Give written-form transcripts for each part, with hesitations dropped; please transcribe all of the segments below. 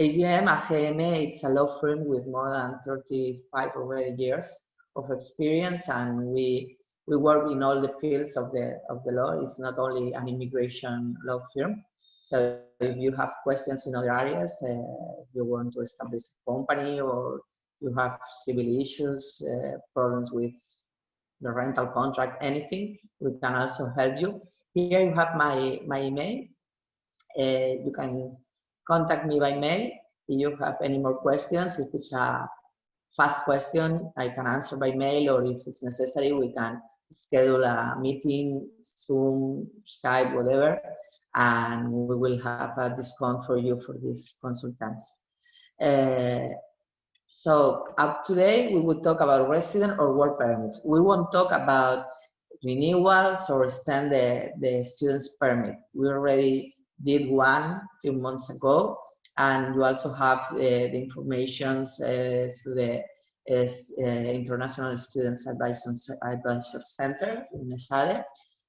AGM, it's a law firm with more than 35 already years of experience, and we work in all the fields of the law. It's not only an immigration law firm. So if you have questions in other areas, you want to establish a company, or you have civil issues, problems with the rental contract, anything, we can also help you. Here you have my email. You can contact me by mail if you have any more questions. If it's a fast question, I can answer by mail, or if it's necessary, we can schedule a meeting, Zoom, Skype, whatever, and we will have a discount for you for these consultants. So up today, we will talk about resident or work permits. We won't talk about renewals or extend the student's permit. We already did one a few months ago, and you also have the information through the International Students Advisor Center in ESADE,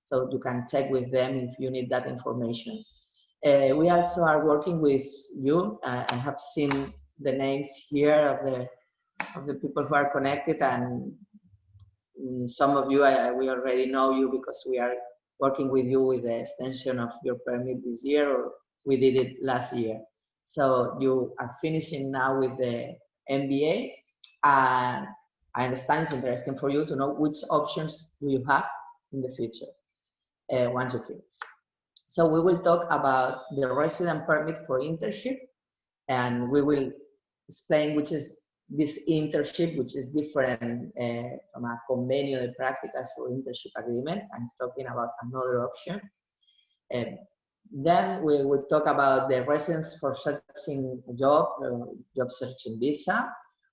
so you can check with them if you need that information. We also are working with you. I have seen the names here of the people who are connected, and some of you we already know you because we are working with you with the extension of your permit this year, or we did it last year. So you are finishing now with the MBA, and I understand it's interesting for you to know which options do you have in the future once you finish. So we will talk about the resident permit for internship, and we will explain which is this internship, which is different from a convenio de prácticas for internship agreement. I'm talking about another option. Then we will talk about the residence for searching a job, job searching visa,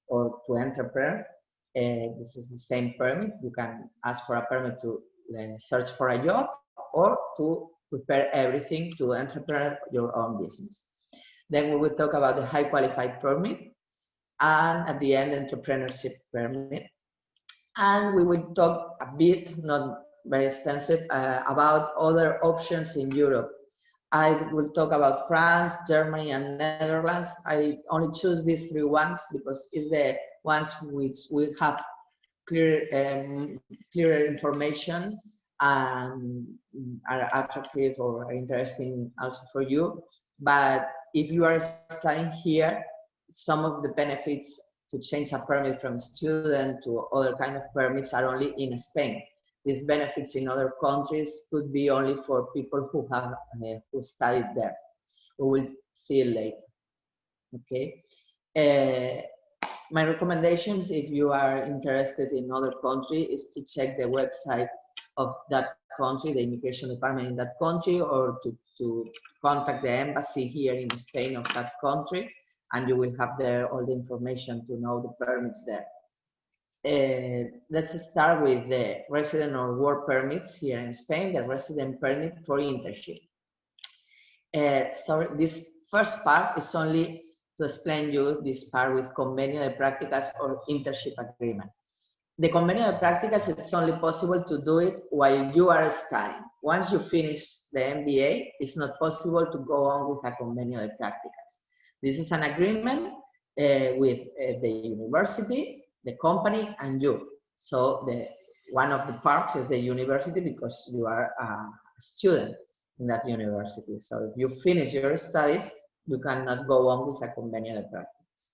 or to entrepreneur. This is the same permit. You can ask for a permit to search for a job, or to prepare everything to entrepreneur your own business. Then we will talk about the high qualified permit, and at the end, entrepreneurship permit. And we will talk a bit, not very extensive, about other options in Europe. I will talk about France, Germany, and Netherlands. I only choose these three ones because it's the ones which will have clearer information and are attractive or interesting also for you. But if you are studying here, some of the benefits to change a permit from student to other kind of permits are only in Spain. These benefits in other countries could be only for people who have who studied there. We will see it later. Okay. My recommendations, if you are interested in other country, is to check the website of that country, the immigration department in that country, or to contact the embassy here in Spain of that country, and you will have there all the information to know the permits there. Let's start with the resident or work permits here in Spain, the resident permit for internship. So this first part is only to explain you this part with convenio de prácticas or internship agreement. The convenio de prácticas, it's only possible to do it while you are studying. Once you finish the MBA, it's not possible to go on with a convenio de prácticas. This is an agreement with the university, the company, and you. So one of the parts is the university, because you are a student in that university. So if you finish your studies, you cannot go on with a convenio de prácticas.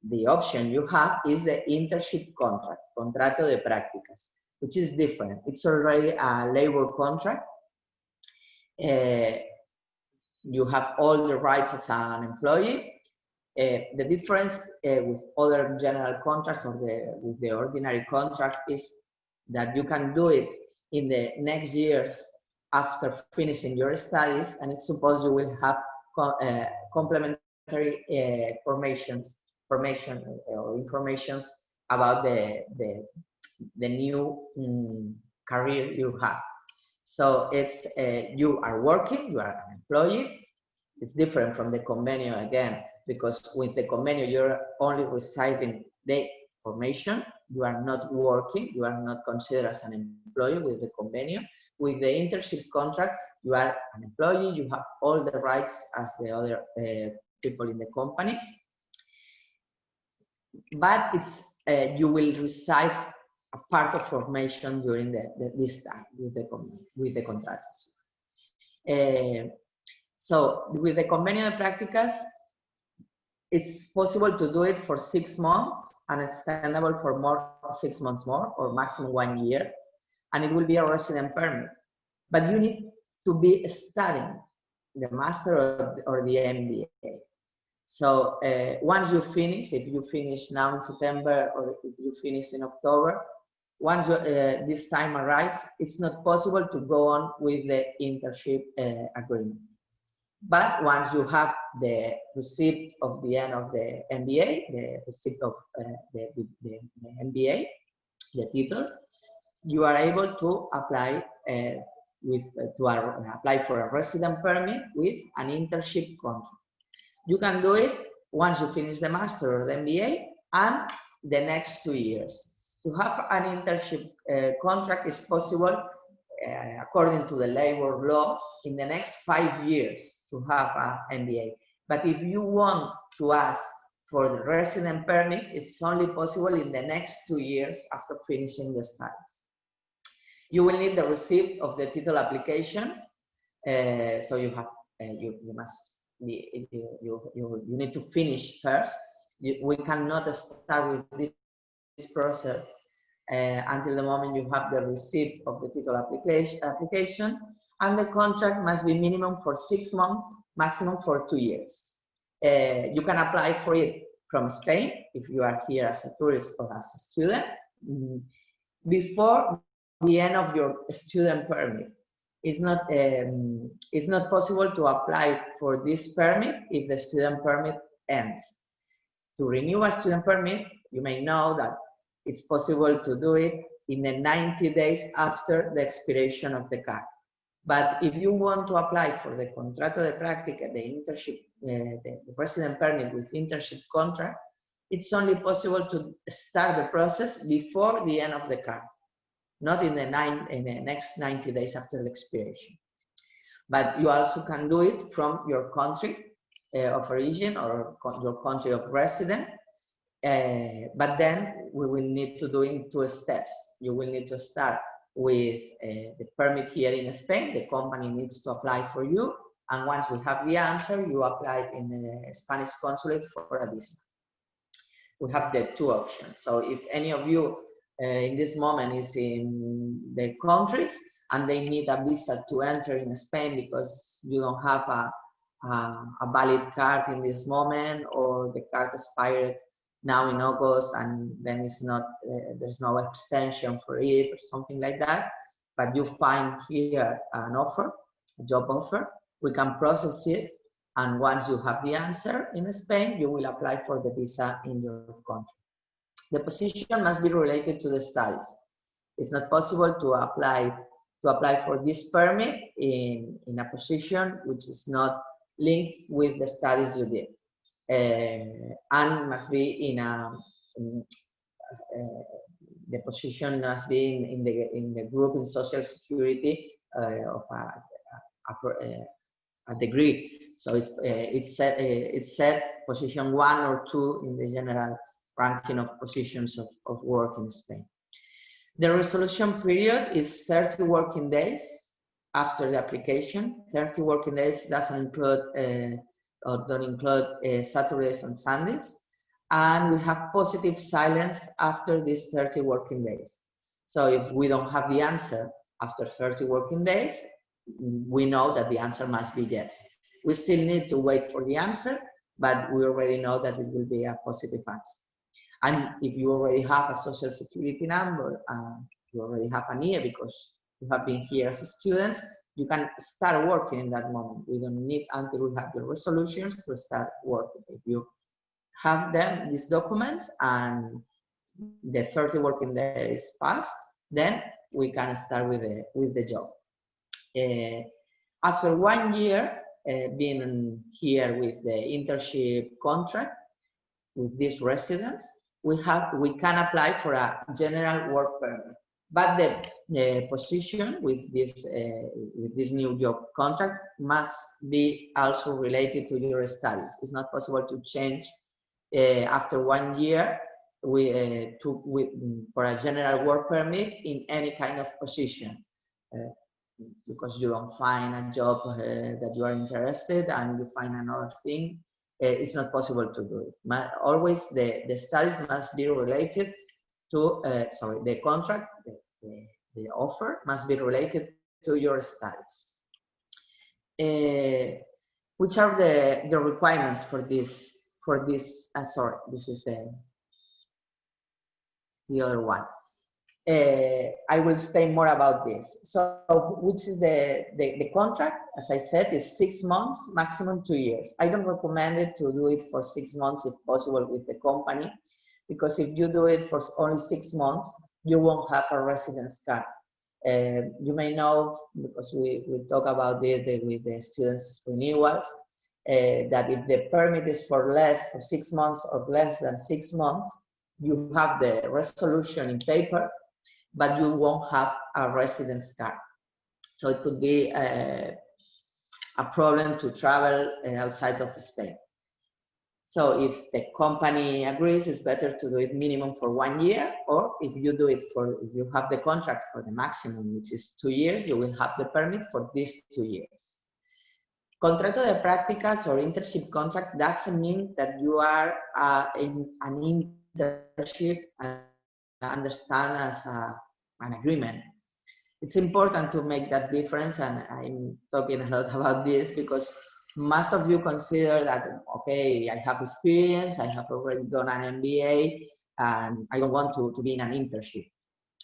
The option you have is the internship contract, contrato de prácticas, which is different. It's already a labor contract. You have all the rights as an employee. The difference with other general contracts or with the ordinary contract is that you can do it in the next years after finishing your studies, and it's supposed you will have complementary information about the new career you have. So it's you are working, you are an employee. It's different from the convenio again, because with the convenio you're only receiving the information. You are not working. You are not considered as an employee with the convenio. with the internship contract, you are an employee, you have all the rights as the other people in the company, but it's you will receive a part of formation during this time with the contractors. So with the convenio de prácticas, it's possible to do it for 6 months and extendable for 6 months more, or maximum 1 year, and it will be a resident permit. But you need to be studying the master or the MBA. So once you finish, if you finish now in September or if you finish in October, once this time arrives, it's not possible to go on with the internship agreement. But once you have the receipt of the end of the MBA, the receipt of the MBA, the title, you are able to apply apply for a resident permit with an internship contract. You can do it once you finish the master or the MBA and the next 2 years. To have an internship contract is possible according to the labor law in the next 5 years to have an MBA. But if you want to ask for the resident permit, it's only possible in the next 2 years after finishing the studies. You will need the receipt of the title applications. So you have you need to finish first. We cannot start with this process until the moment you have the receipt of the title application, and the contract must be minimum for 6 months, maximum for 2 years. You can apply for it from Spain if you are here as a tourist or as a student before the end of your student permit. It's not possible to apply for this permit if the student permit ends. To renew a student permit, you may know that it's possible to do it in the 90 days after the expiration of the card. But if you want to apply for the contrato de práctica, the internship, the resident permit with internship contract, it's only possible to start the process before the end of the card, not in the next 90 days after the expiration. But you also can do it from your country of origin or your country of residence. But then we will need to do it in 2 steps. You will need to start with the permit here in Spain. The company needs to apply for you. And once we have the answer, you apply in the Spanish consulate for a visa. We have the 2 options. So if any of you in this moment is in their countries and they need a visa to enter in Spain because you don't have a valid card in this moment, or the card expired now in August and then it's not, there's no extension for it or something like that, but you find here an offer, a job offer, we can process it, and once you have the answer in Spain, you will apply for the visa in your country. The position must be related to the studies. It's not possible to apply for this permit in a position which is not linked with the studies you did. And must be in the position must be in the group in Social Security of a degree. So it's set position 1 or 2 in the general ranking of positions of work in Spain. The resolution period is 30 working days after the application. 30 working days doesn't include or don't include Saturdays and Sundays, and we have positive silence after these 30 working days. So if we don't have the answer after 30 working days, we know that the answer must be yes. We still need to wait for the answer, but we already know that it will be a positive answer. And if you already have a social security number, you already have an EA because you have been here as students, you can start working in that moment. We don't need until we have the resolutions to start working. If you have them, these documents, and the 30 working days passed, then we can start with the job. After 1 year being here with the internship contract with this residence, we can apply for a general work permit. But the position with this new job contract must be also related to your studies. It's not possible to change after 1 year for a general work permit in any kind of position. Because you don't find a job that you are interested and you find another thing, it's not possible to do it. Always the studies must be related to, the contract, the offer must be related to your studies. Which are the requirements for this? This is the other one. I will explain more about this. So, which is the contract? As I said, is 6 months, maximum 2 years. I don't recommend it to do it for 6 months if possible with the company, because if you do it for only 6 months, you won't have a residence card. You may know, because we talk about it with the students' renewals, that if the permit is for 6 months or less than 6 months, you have the resolution in paper, but you won't have a residence card. So it could be a problem to travel outside of Spain. So if the company agrees, it's better to do it minimum for 1 year, or if you do it if you have the contract for the maximum, which is 2 years, you will have the permit for these 2 years. Contrato de prácticas or internship contract doesn't mean that you are in an internship and understand as an agreement. It's important to make that difference, and I'm talking a lot about this because most of you consider that, okay, I have experience, I have already done an MBA, and I don't want to be in an internship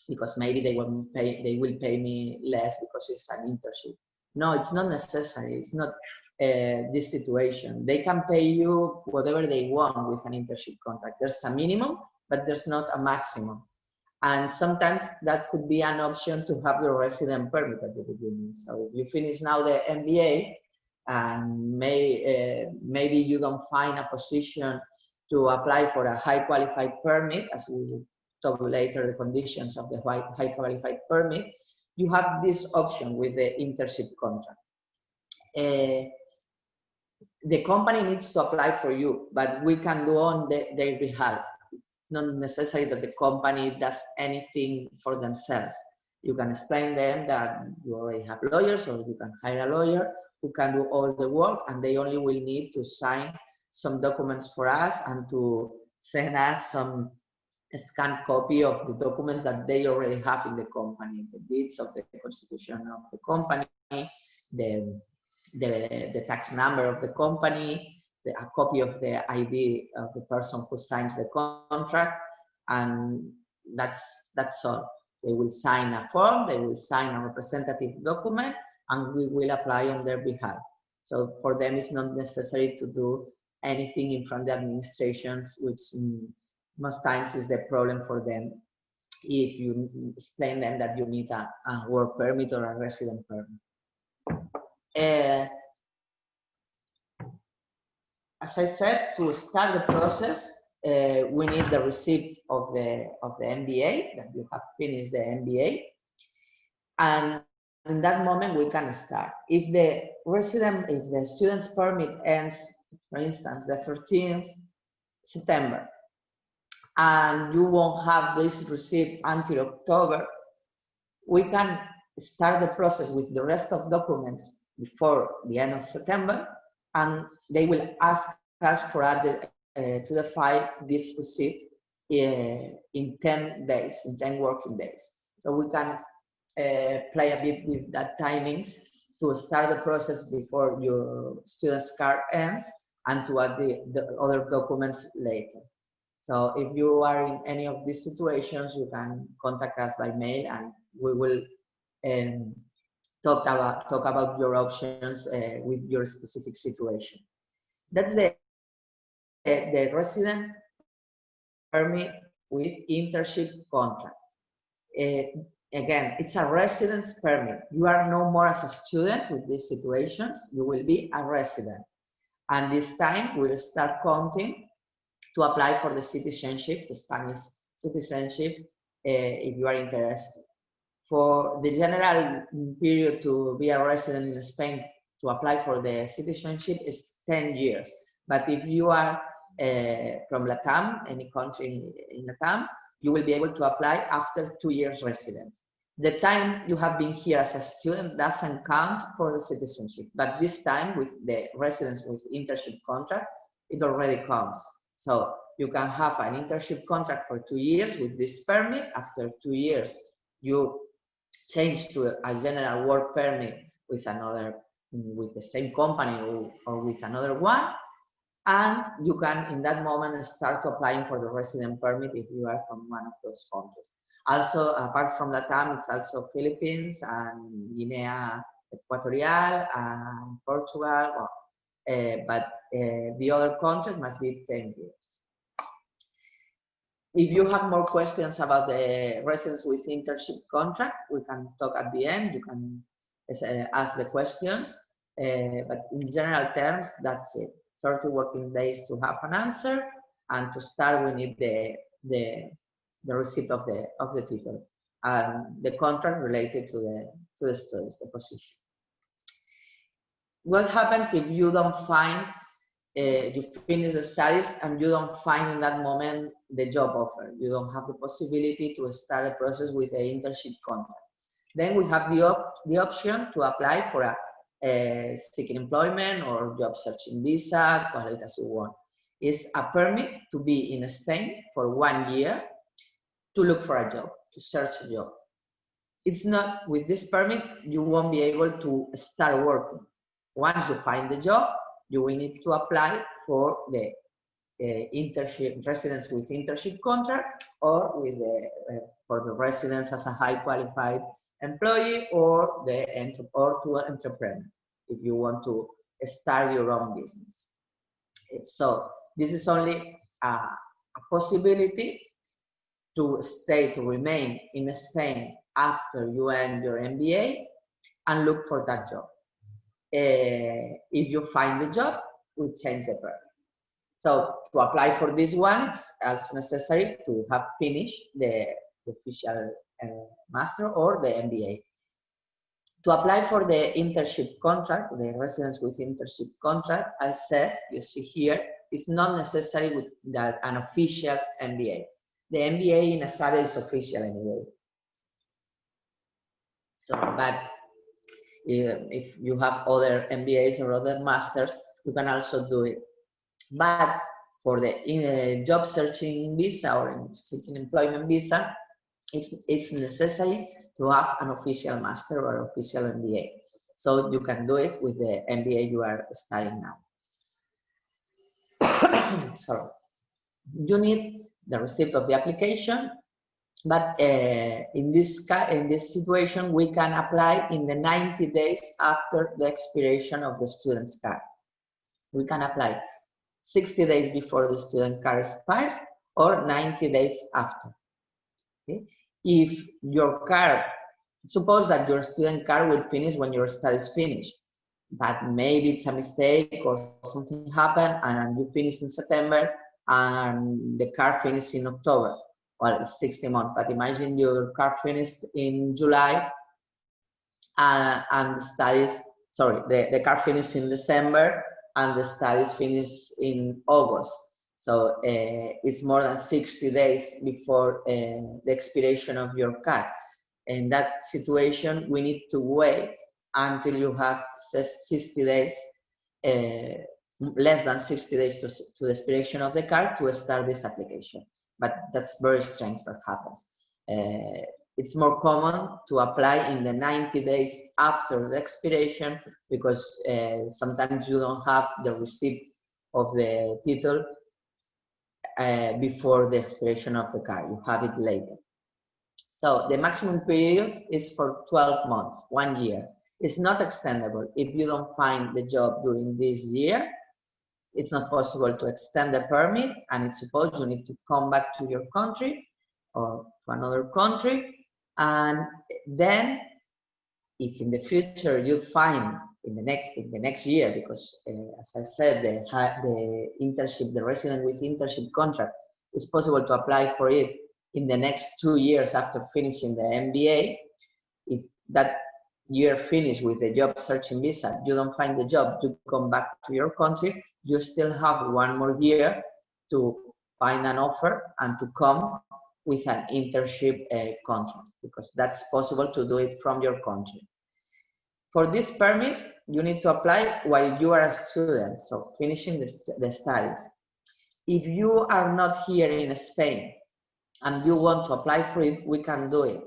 because maybe they will pay me less because it's an internship. No, it's not necessary. It's not this situation. They can pay you whatever they want with an internship contract. There's a minimum, but there's not a maximum. And sometimes that could be an option to have your resident permit at the beginning. So if you finish now the MBA and maybe you don't find a position to apply for a high qualified permit, as we will talk later, the conditions of the high qualified permit, you have this option with the internship contract. The company needs to apply for you, but we can do on their behalf. Not necessary that the company does anything for themselves. You can explain them that you already have lawyers, or you can hire a lawyer who can do all the work, and they only will need to sign some documents for us and to send us some scanned copy of the documents that they already have in the company, the deeds of the constitution of the company, the tax number of the company, a copy of the ID of the person who signs the contract, and that's all. They will sign a form, they will sign a representative document, and we will apply on their behalf. So for them, it's not necessary to do anything in front of the administrations, which most times is the problem for them if you explain them that you need a work permit or a resident permit. As I said, to start the process, we need the receipt of the MBA, that you have finished the MBA. And in that moment, we can start. If the student's permit ends, for instance, the 13th September, and you won't have this receipt until October, we can start the process with the rest of documents before the end of September, and they will ask us for added to the file this receipt in 10 days, in 10 working days. So we can play a bit with that timings to start the process before your student's card ends, and to add the other documents later. So if you are in any of these situations, you can contact us by mail, and we will talk about your options with your specific situation. That's the residence permit with internship contract. Again, it's a residence permit. You are no more as a student with these situations. You will be a resident. And this time we'll start counting to apply for the citizenship, the Spanish citizenship, if you are interested. For the general period to be a resident in Spain to apply for the citizenship is 10 years. But if you are from LATAM, any country in LATAM, you will be able to apply after 2 years residence. The time you have been here as a student doesn't count for the citizenship, but this time with the residence with internship contract, it already counts. So you can have an internship contract for 2 years with this permit. After 2 years, you change to a general work permit with another, with the same company or with another one, and you can in that moment start applying for the resident permit if you are from one of those countries. Also, apart from LATAM, it's also Philippines and Guinea Equatorial and Portugal, but the other countries must be 10 years. If you have more questions about the residence with internship contract, we can talk at the end. You can ask the questions, but in general terms, that's it. 30 working days to have an answer, and to start, we need the receipt of the title and the contract related to the studies, the position. What happens if you don't find, you finish the studies and you don't find in that moment the job offer? You don't have the possibility to start a process with the internship contract. Then we have the option to apply for a seeking employment or job searching visa, call it as you want. It's a permit to be in Spain for 1 year to look for a job, to search a job. It's not, with this permit, you won't be able to start working. Once you find the job, you will need to apply for the internship, residence with internship contract, or with for the residence as a high qualified employee, or to entrepreneur if you want to start your own business. So this is only a possibility to remain in Spain after you end your MBA and look for that job. If you find the job, we change the permit. So to apply for this one, it's also necessary to have finished the official master or the MBA. To apply for the internship contract, the residence with internship contract, I said, you see here, it's not necessary with an official MBA. The MBA in ESADE is official anyway. So, but if you have other MBAs or other masters, you can also do it. But for the job searching visa or seeking employment visa, it's necessary to have an official master or official MBA. So you can do it with the MBA you are studying now. Sorry. You need the receipt of the application, but in this situation, we can apply in the 90 days after the expiration of the student's card. We can apply 60 days before the student card expires or 90 days after. Okay? If your card, suppose that your student card will finish when your studies finish, but maybe it's a mistake or something happened and you finish in September and the card finished in October. Well, it's 60 months, but imagine your card finished in July and the studies, sorry, the card finished in December and the studies finished in August. So it's more than 60 days before the expiration of your card. In that situation, we need to wait until you have 60 days, less than 60 days to the expiration of the card to start this application. But that's very strange that happens. It's more common to apply in the 90 days after the expiration because sometimes you don't have the receipt of the title before the expiration of the card. You have it later. So the maximum period is for 12 months, 1 year. It's not extendable. If you don't find the job during this year, it's not possible to extend the permit, and it's supposed you need to come back to your country or to another country. And then if in the future you find in the next year, because as I said, the internship, the resident with internship contract, is possible to apply for it in the next 2 years after finishing the MBA. If that year finish with the job searching visa, you don't find the job, you come back to your country, you still have 1 more year to find an offer and to come with an internship contract, because that's possible to do it from your country. For this permit, you need to apply while you are a student, so finishing the studies. If you are not here in Spain and you want to apply for it, we can do it.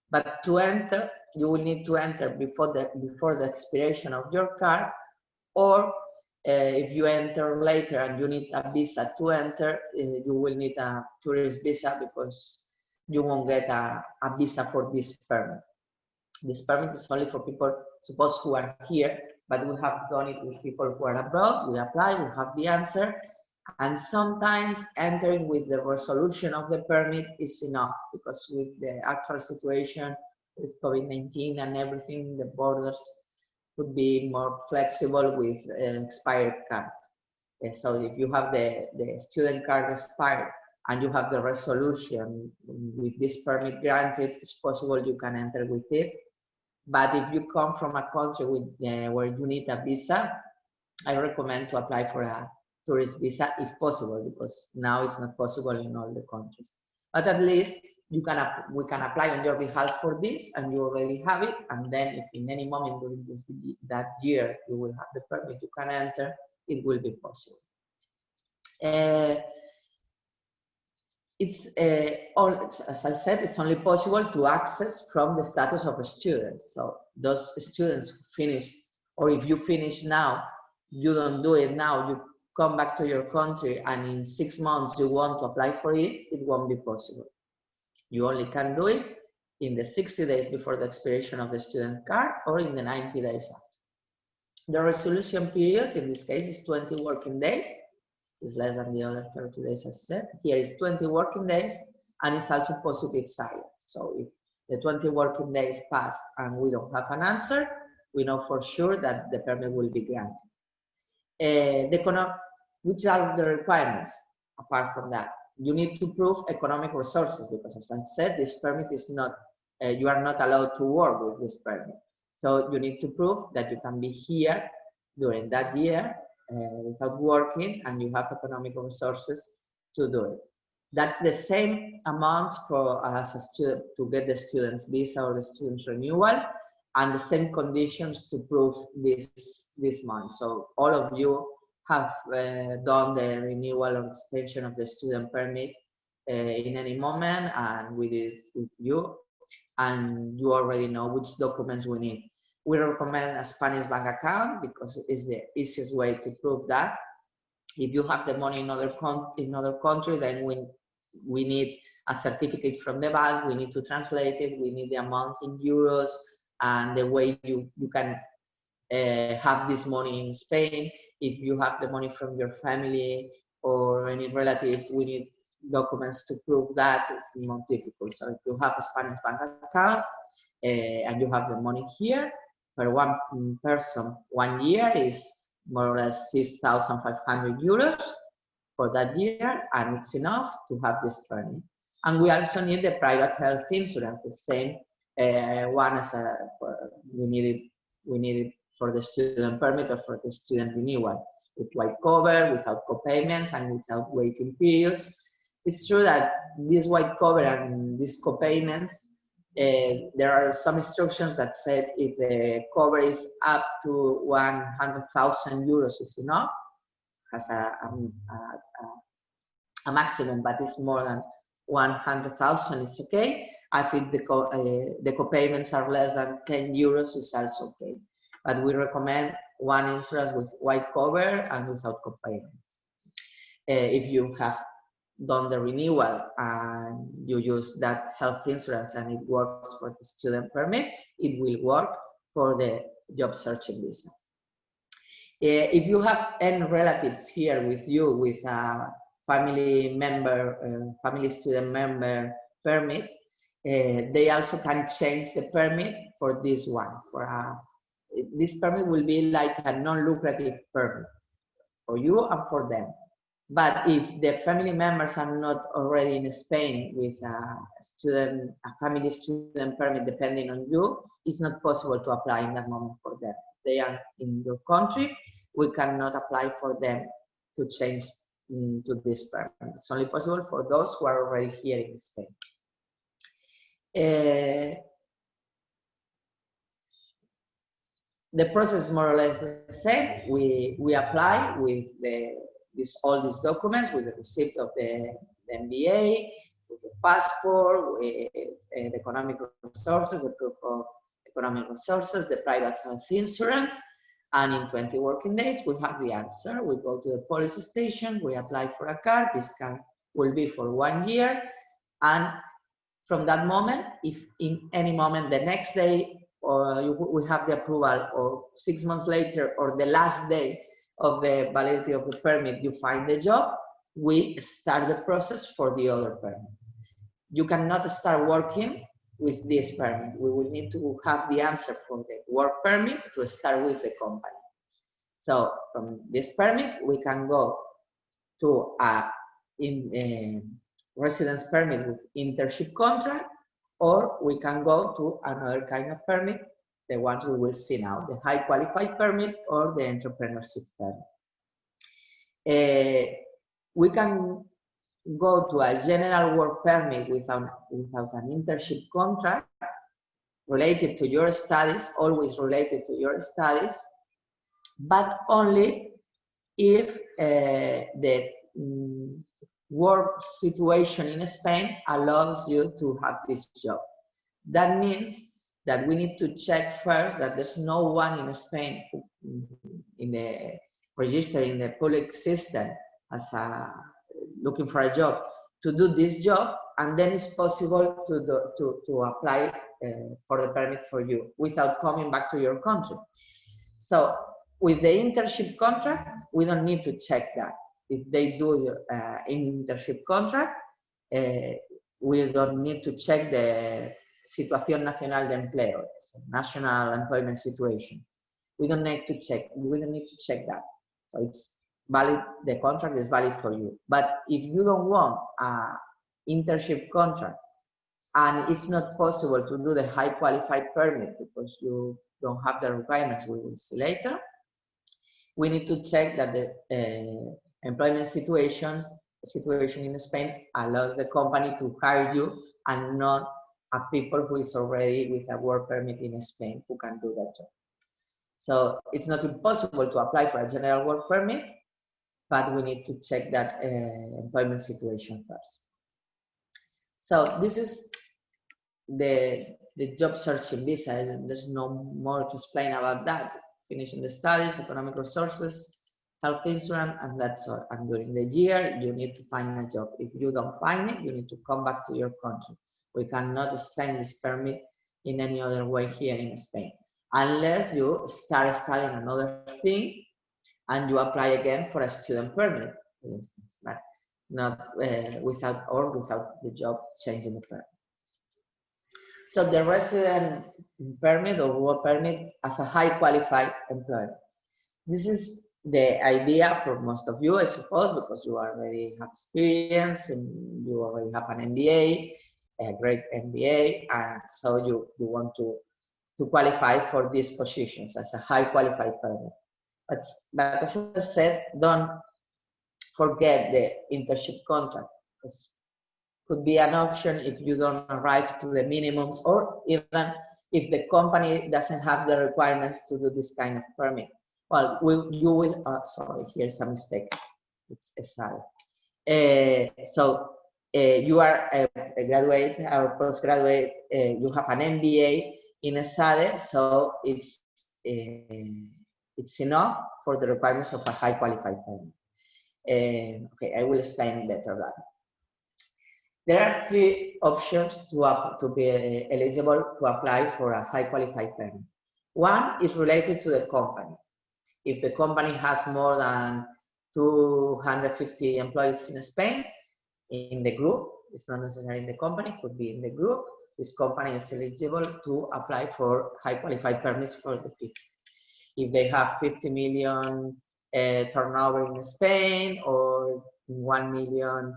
But to enter, you will need to enter before the expiration of your card, or if you enter later and you need a visa to enter, you will need a tourist visa, because you won't get a visa for this permit. This permit is only for people, suppose, who are here, but we have done it with people who are abroad. We apply, we have the answer, and sometimes entering with the resolution of the permit is enough, because with the actual situation with COVID-19 and everything, the borders could be more flexible with expired cards. So if you have the student card expired and you have the resolution with this permit granted, it's possible you can enter with it. But if you come from a country with, where you need a visa, I recommend to apply for a tourist visa if possible, because now it's not possible in all the countries. But at least we can apply on your behalf for this, and you already have it. And then if in any moment during that year you will have the permit, you can enter, it will be possible. It's as I said, it's only possible to access from the status of a student. So those students who finish, or if you finish now, you don't do it now, you come back to your country and in 6 months you want to apply for it, it won't be possible. You only can do it in the 60 days before the expiration of the student card, or in the 90 days after. The resolution period in this case is 20 working days. Is less than the other 30 days, as I said. Here is 20 working days, and it's also positive silence. So if the 20 working days pass and we don't have an answer, we know for sure that the permit will be granted. Which are the requirements apart from that? You need to prove economic resources, because as I said, this permit is not, you are not allowed to work with this permit. So you need to prove that you can be here during that year without working, and you have economic resources to do it. That's the same amounts for as a student to get the student's visa or the student's renewal, and the same conditions to prove this month. So all of you have done the renewal or extension of the student permit in any moment, and we did it with you, and you already know which documents we need. We recommend a Spanish bank account because it's the easiest way to prove that. If you have the money in other country, then we need a certificate from the bank. We need to translate it. We need the amount in euros and the way you can have this money in Spain. If you have the money from your family or any relative, we need documents to prove that. It's more difficult. So if you have a Spanish bank account and you have the money here, per one person, 1 year is more or less 6,500 euros for that year, and it's enough to have this permit. And we also need the private health insurance, the same one as we need it for the student permit or for the student renewal, with white cover, without co-payments, and without waiting periods. It's true that this white cover and these co-payments, there are some instructions that said if the cover is up to 100,000 euros is enough, has a maximum, but it's more than 100,000, it's okay. I think the co-payments are less than 10 euros, is also okay. But we recommend one insurance with white cover and without co-payments. If you have done the renewal and you use that health insurance and it works for the student permit, it will work for the job searching visa. If you have any relatives here with you with a family member, family student member permit, they also can change the permit for this one. This permit will be like a non-lucrative permit for you and for them. But if the family members are not already in Spain with a family student permit depending on you, it's not possible to apply in that moment for them. They are in your country, we cannot apply for them to change to this permit. It's only possible for those who are already here in Spain. The process is more or less the same. We apply with all these documents, with the receipt of the MBA, with the passport, with the economic resources, the proof of economic resources, the private health insurance, and in 20 working days we have the answer. We go to the police station, we apply for a card. This card will be for 1 year, and from that moment, if in any moment the next day or we have the approval, or 6 months later, or the last day of the validity of the permit, you find the job, we start the process for the other permit. You cannot start working with this permit. We will need to have the answer from the work permit to start with the company. So from this permit, we can go to a residence permit with internship contract, or we can go to another kind of permit, the ones we will see now, the high qualified permit or the entrepreneurship permit. We can go to a general work permit without an internship contract related to your studies, always related to your studies, but only if the work situation in Spain allows you to have this job. That means that we need to check first that there's no one in Spain in the register in the public system as looking for a job to do this job, and then it's possible to apply for the permit for you without coming back to your country. So with the internship contract, we don't need to check that. If they do an internship contract, we don't need to check the Situación Nacional de Empleo, national employment situation. We don't need to check. We don't need to check that. So it's valid. The contract is valid for you. But if you don't want an internship contract and it's not possible to do the high qualified permit because you don't have the requirements, we will see later. We need to check that the employment situation in Spain allows the company to hire you and not a people who is already with a work permit in Spain who can do that job. So it's not impossible to apply for a general work permit, but we need to check that employment situation first. So this is the job searching visa. There's no more to explain about that. Finishing the studies, economic resources, health insurance, and that's all. And during the year, you need to find a job. If you don't find it, you need to come back to your country. We cannot extend this permit in any other way here in Spain, unless you start studying another thing and you apply again for a student permit, for instance, but not without the job changing the permit. So the resident permit or work permit as a high qualified employer. This is the idea for most of you, I suppose, because you already have experience and you already have an MBA, a great MBA, and so you want to qualify for these positions as a high qualified permit. But as I said, don't forget the internship contract, because could be an option if you don't arrive to the minimums, or even if the company doesn't have the requirements to do this kind of permit. Well, you will, sorry, here's a mistake. It's ESADE. You are a graduate or postgraduate, you have an MBA in ESADE, so it's enough for the requirements of a high qualified permit. Okay, I will explain better that. There are 3 options to be eligible to apply for a high qualified permit. One is related to the company. If the company has more than 250 employees in Spain, in the group, it's not necessarily in the company, it could be in the group, this company is eligible to apply for high qualified permits for the people. If they have 50 million turnover in Spain, or 1 million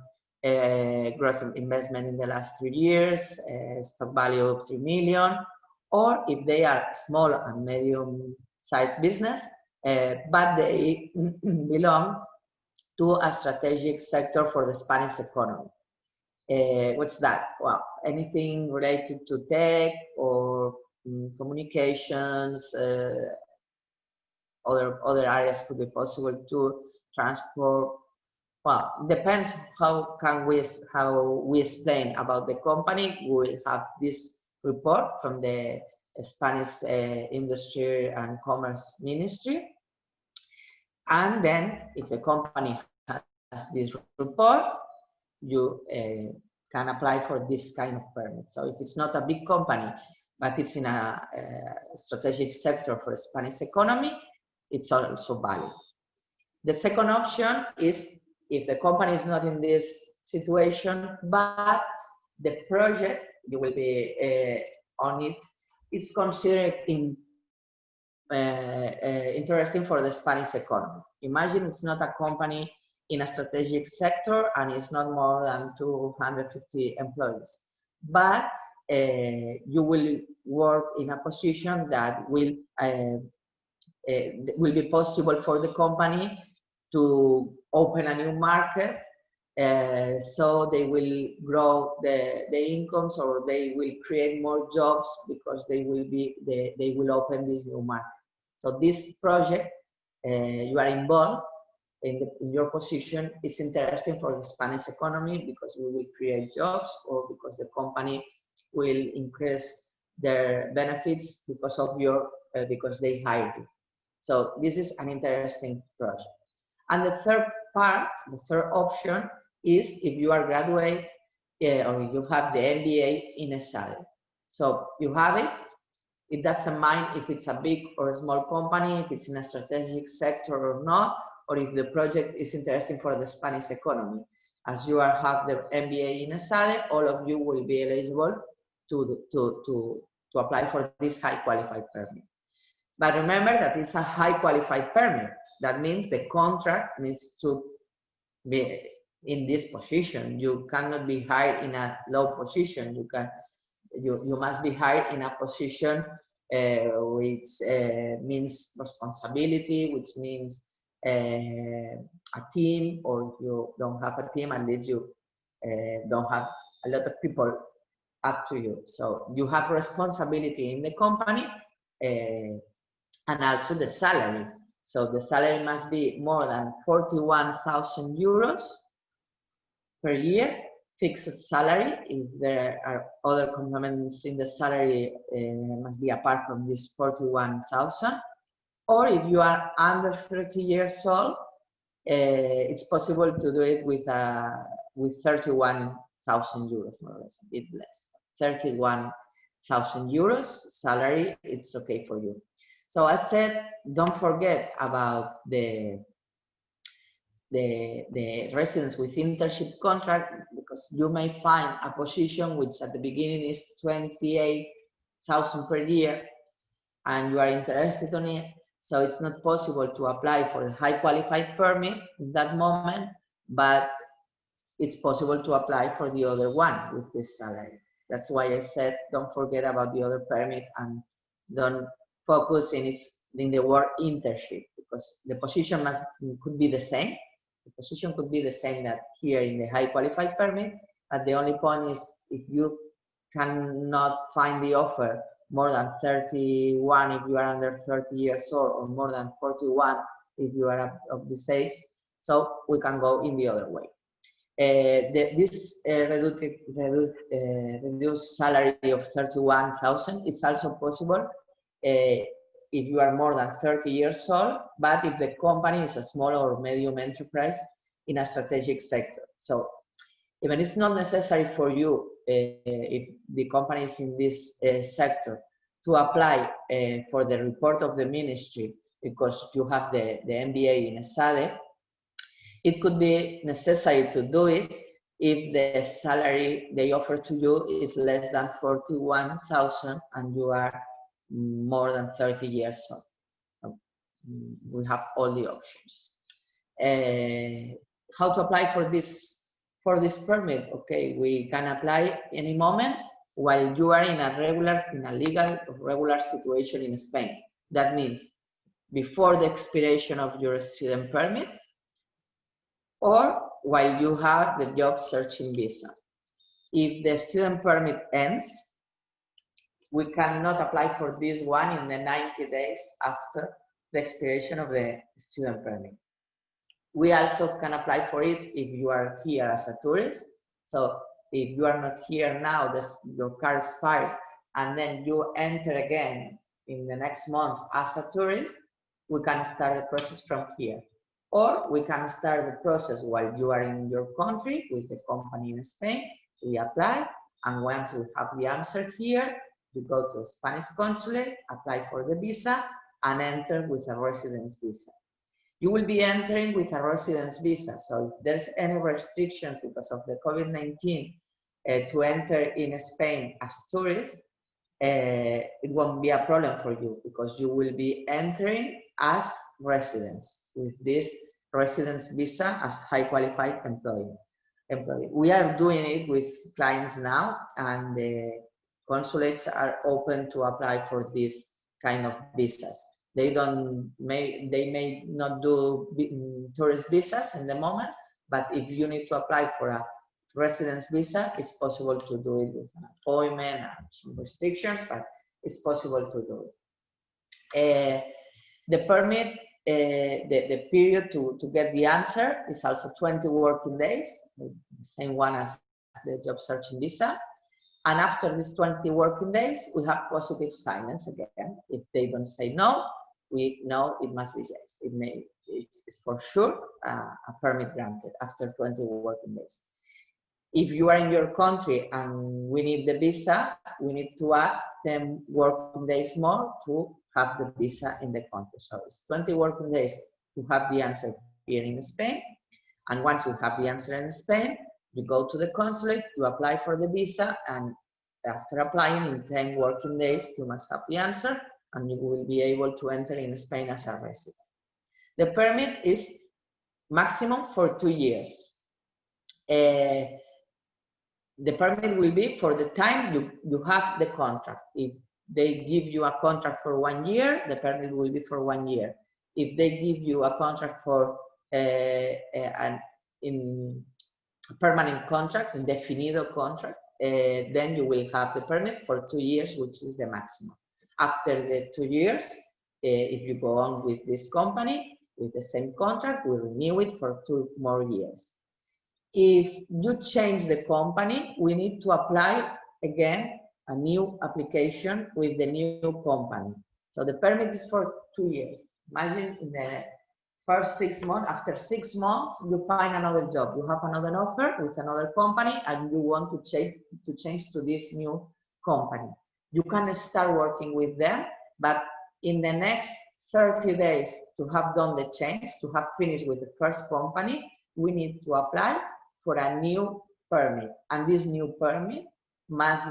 gross investment in the last 3 years, stock value of 3 million, or if they are small and medium-sized business, but they belong to a strategic sector for the Spanish economy. What's that? Well, anything related to tech or communications, other areas could be possible to transport. Well, depends how we explain about the company. We will have this report from the Spanish Industry and Commerce Ministry, and then if the company has this report, you can apply for this kind of permit. So if it's not a big company, but it's in a strategic sector for the Spanish economy, it's also valid. The second option is if the company is not in this situation, but the project you will be on it, it's considered interesting for the Spanish economy. Imagine it's not a company in a strategic sector and it's not more than 250 employees, but you will work in a position that will be possible for the company to open a new market, so they will grow the incomes, or they will create more jobs because they will open this new market. So this project you are involved in your position is interesting for the Spanish economy because we will create jobs, or because the company will increase their benefits because of because they hired you. So this is an interesting project. And the third part, the third option, is if you are graduate or you have the MBA in ESADE. So you have it. It doesn't mind if it's a big or a small company, if it's in a strategic sector or not, or if the project is interesting for the Spanish economy. As you have the MBA in ESADE, all of you will be eligible to apply for this high qualified permit. But remember that it's a high qualified permit. That means the contract needs to be in this position. You cannot be hired in a low position. You must be hired in a position which means responsibility, which means a team, or you don't have a team unless you don't have a lot of people up to you. So you have responsibility in the company, and also the salary. So the salary must be more than 41,000 euros per year, fixed salary. If there are other components in the salary, must be apart from this 41,000. Or if you are under 30 years old, it's possible to do it with 31,000 euros, more or less, a bit less. 31,000 euros salary, it's okay for you. So I said, don't forget about the residents with internship contract, because you may find a position which at the beginning is 28,000 per year, and you are interested in it. So it's not possible to apply for a high qualified permit in that moment, but it's possible to apply for the other one with this salary. That's why I said, don't forget about the other permit and don't focus in the word internship, because the position could be the same. The position could be the same that here in the high qualified permit, but the only point is if you cannot find the offer more than 31 if you are under 30 years old, or more than 41 if you are of this age, so we can go in the other way. This reduced salary of 31,000 is also possible if you are more than 30 years old, but if the company is a small or medium enterprise in a strategic sector. So even it's not necessary for you, if the company is in this sector, to apply for the report of the ministry because you have the MBA in ESADE. It could be necessary to do it if the salary they offer to you is less than 41,000 and you are more than 30 years old. We have all the options. how to apply for this permit? Okay, we can apply any moment while you are in a legal regular situation in Spain. That means before the expiration of your student permit, or while you have the job searching visa. If the student permit ends, we cannot apply for this one in the 90 days after the expiration of the student permit. We also can apply for it if you are here as a tourist. So if you are not here now, your card expires, and then you enter again in the next month as a tourist, we can start the process from here. Or we can start the process while you are in your country with the company in Spain. We apply, and once we have the answer here, you go to the Spanish consulate, apply for the visa, and enter with a residence visa. You will be entering with a residence visa, so if there's any restrictions because of the COVID-19 to enter in Spain as tourist, it won't be a problem for you because you will be entering as residents with this residence visa as high qualified employee. We are doing it with clients now, and the consulates are open to apply for this kind of visas. They may not do tourist visas in the moment, but if you need to apply for a residence visa, it's possible to do it with an appointment and some restrictions, but it's possible to do it. The permit, the period to get the answer is also 20 working days, the same one as the job searching visa. And after these 20 working days, we have positive silence again. If they don't say no, we know it must be yes. It's for sure a permit granted after 20 working days. If you are in your country and we need the visa, we need to add 10 working days more to have the visa in the country. So it's 20 working days to have the answer here in Spain. And once you have the answer in Spain, you go to the consulate, you apply for the visa, and after applying in 10 working days, you must have the answer, and you will be able to enter in Spain as a resident. The permit is maximum for 2 years. The permit will be for the time you have the contract. If they give you a contract for 1 year, the permit will be for 1 year. If they give you a contract for a permanent contract, indefinido contract, then you will have the permit for 2 years, which is the maximum. After the 2 years, if you go on with this company, with the same contract, we renew it for 2 more years. If you change the company, we need to apply again a new application with the new company. So the permit is for 2 years. Imagine in the first 6 months, after 6 months, you find another job. You have another offer with another company, and you want to change to this new company. You can start working with them, but in the next 30 days to have done the change, to have finished with the first company, we need to apply for a new permit, and this new permit must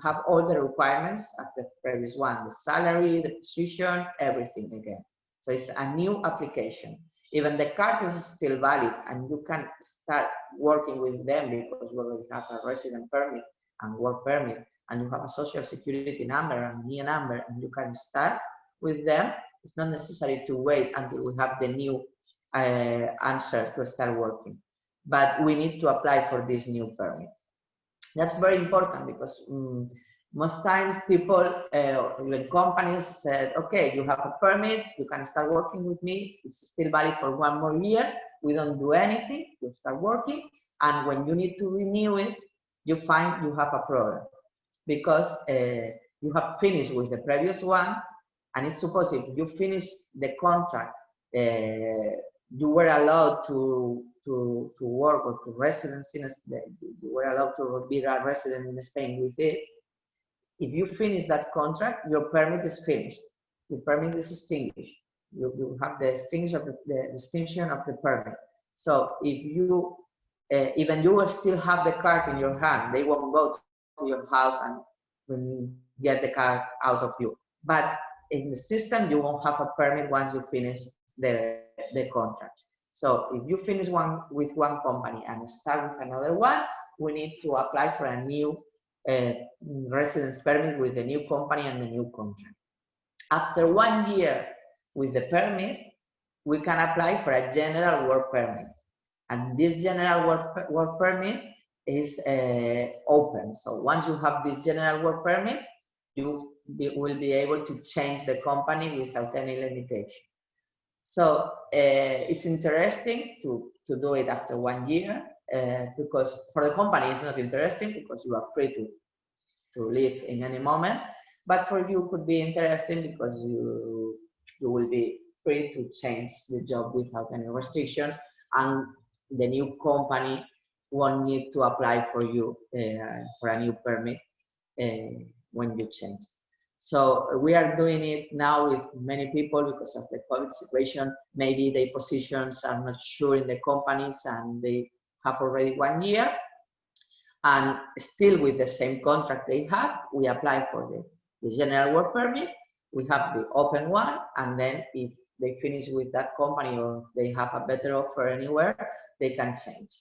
have all the requirements of the previous one: the salary, the position, everything again. So it's a new application. Even the card is still valid, and you can start working with them because you already have a resident permit and work permit, and you have a social security number and NIE number, and you can start with them. It's not necessary to wait until we have the new answer to start working. But we need to apply for this new permit. That's very important because most times people, even companies said, okay, you have a permit, you can start working with me, it's still valid for 1 more year, we don't do anything, you start working, and when you need to renew it, you find you have a problem because you have finished with the previous one, and it's supposed if you finish the contract, you were allowed to work or to residence in you were allowed to be a resident in Spain with it. If you finish that contract, your permit is finished. Your permit is extinguished. You have the extinction of the permit. So if you even you will still have the card in your hand, they won't go to your house and get the card out of you. But in the system, you won't have a permit once you finish the contract. So if you finish with one company and start with another one, we need to apply for a new residence permit with the new company and the new contract. After 1 year with the permit, we can apply for a general work permit. And this general work permit is open. So once you have this general work permit, you will be able to change the company without any limitation. So it's interesting to do it after 1 year because for the company it's not interesting because you are free to leave in any moment. But for you, it could be interesting because you will be free to change the job without any restrictions, and the new company won't need to apply for you for a new permit when you change. So we are doing it now with many people because of the COVID situation. Maybe their positions are not sure in the companies and they have already 1 year. And still with the same contract they have, we apply for the general work permit. We have the open one, and then if they finish with that company or they have a better offer anywhere, they can change.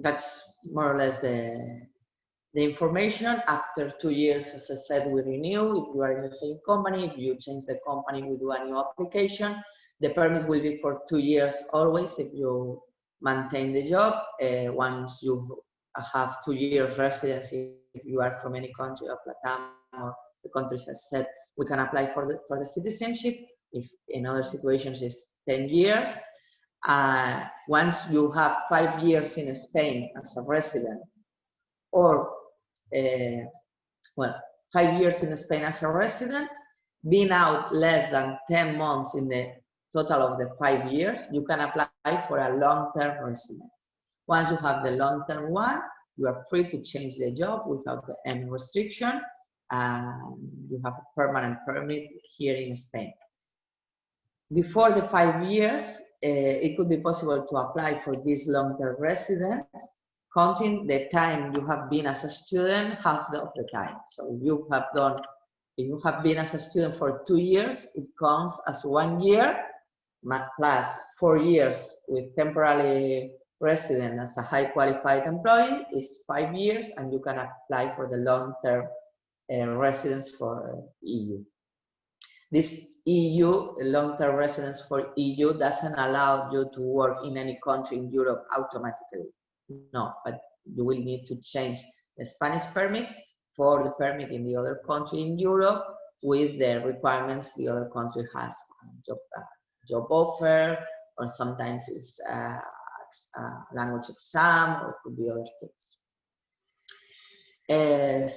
That's more or less the information. After 2 years, as I said, we renew. If you are in the same company, if you change the company, we do a new application. The permits will be for 2 years always if you maintain the job. Once you have 2 years residency, if you are from any country of Latam or the countries as said, we can apply for the citizenship. If in other situations it's 10 years. Once you have 5 years in Spain as a resident, or 5 years in Spain as a resident, being out less than 10 months in the total of the 5 years, you can apply for a long-term residence. Once you have the long-term one, you are free to change the job without any restriction, and you have a permanent permit here in Spain. Before the 5 years, it could be possible to apply for this long-term residence, counting the time you have been as a student, half of the time. So if you have been as a student for 2 years, it counts as 1 year plus 4 years with temporary resident as a high qualified employee is 5 years, and you can apply for the long-term residence for EU. This EU, long-term residence for EU, doesn't allow you to work in any country in Europe automatically. No, but you will need to change the Spanish permit for the permit in the other country in Europe with the requirements the other country has. Job offer, or sometimes it's a language exam, or it could be other things.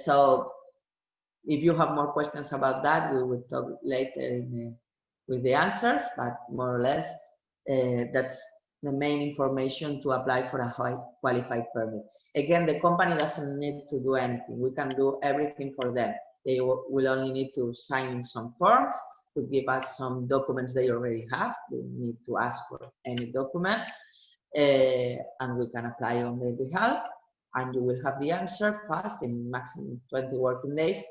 So if you have more questions about that, we will talk later with the answers, but more or less that's the main information to apply for a high qualified permit. Again, the company doesn't need to do anything. We can do everything for them. They will only need to sign some forms, to give us some documents they already have. They need to ask for any document, and we can apply on their behalf, and you will have the answer fast, in maximum 20 working days.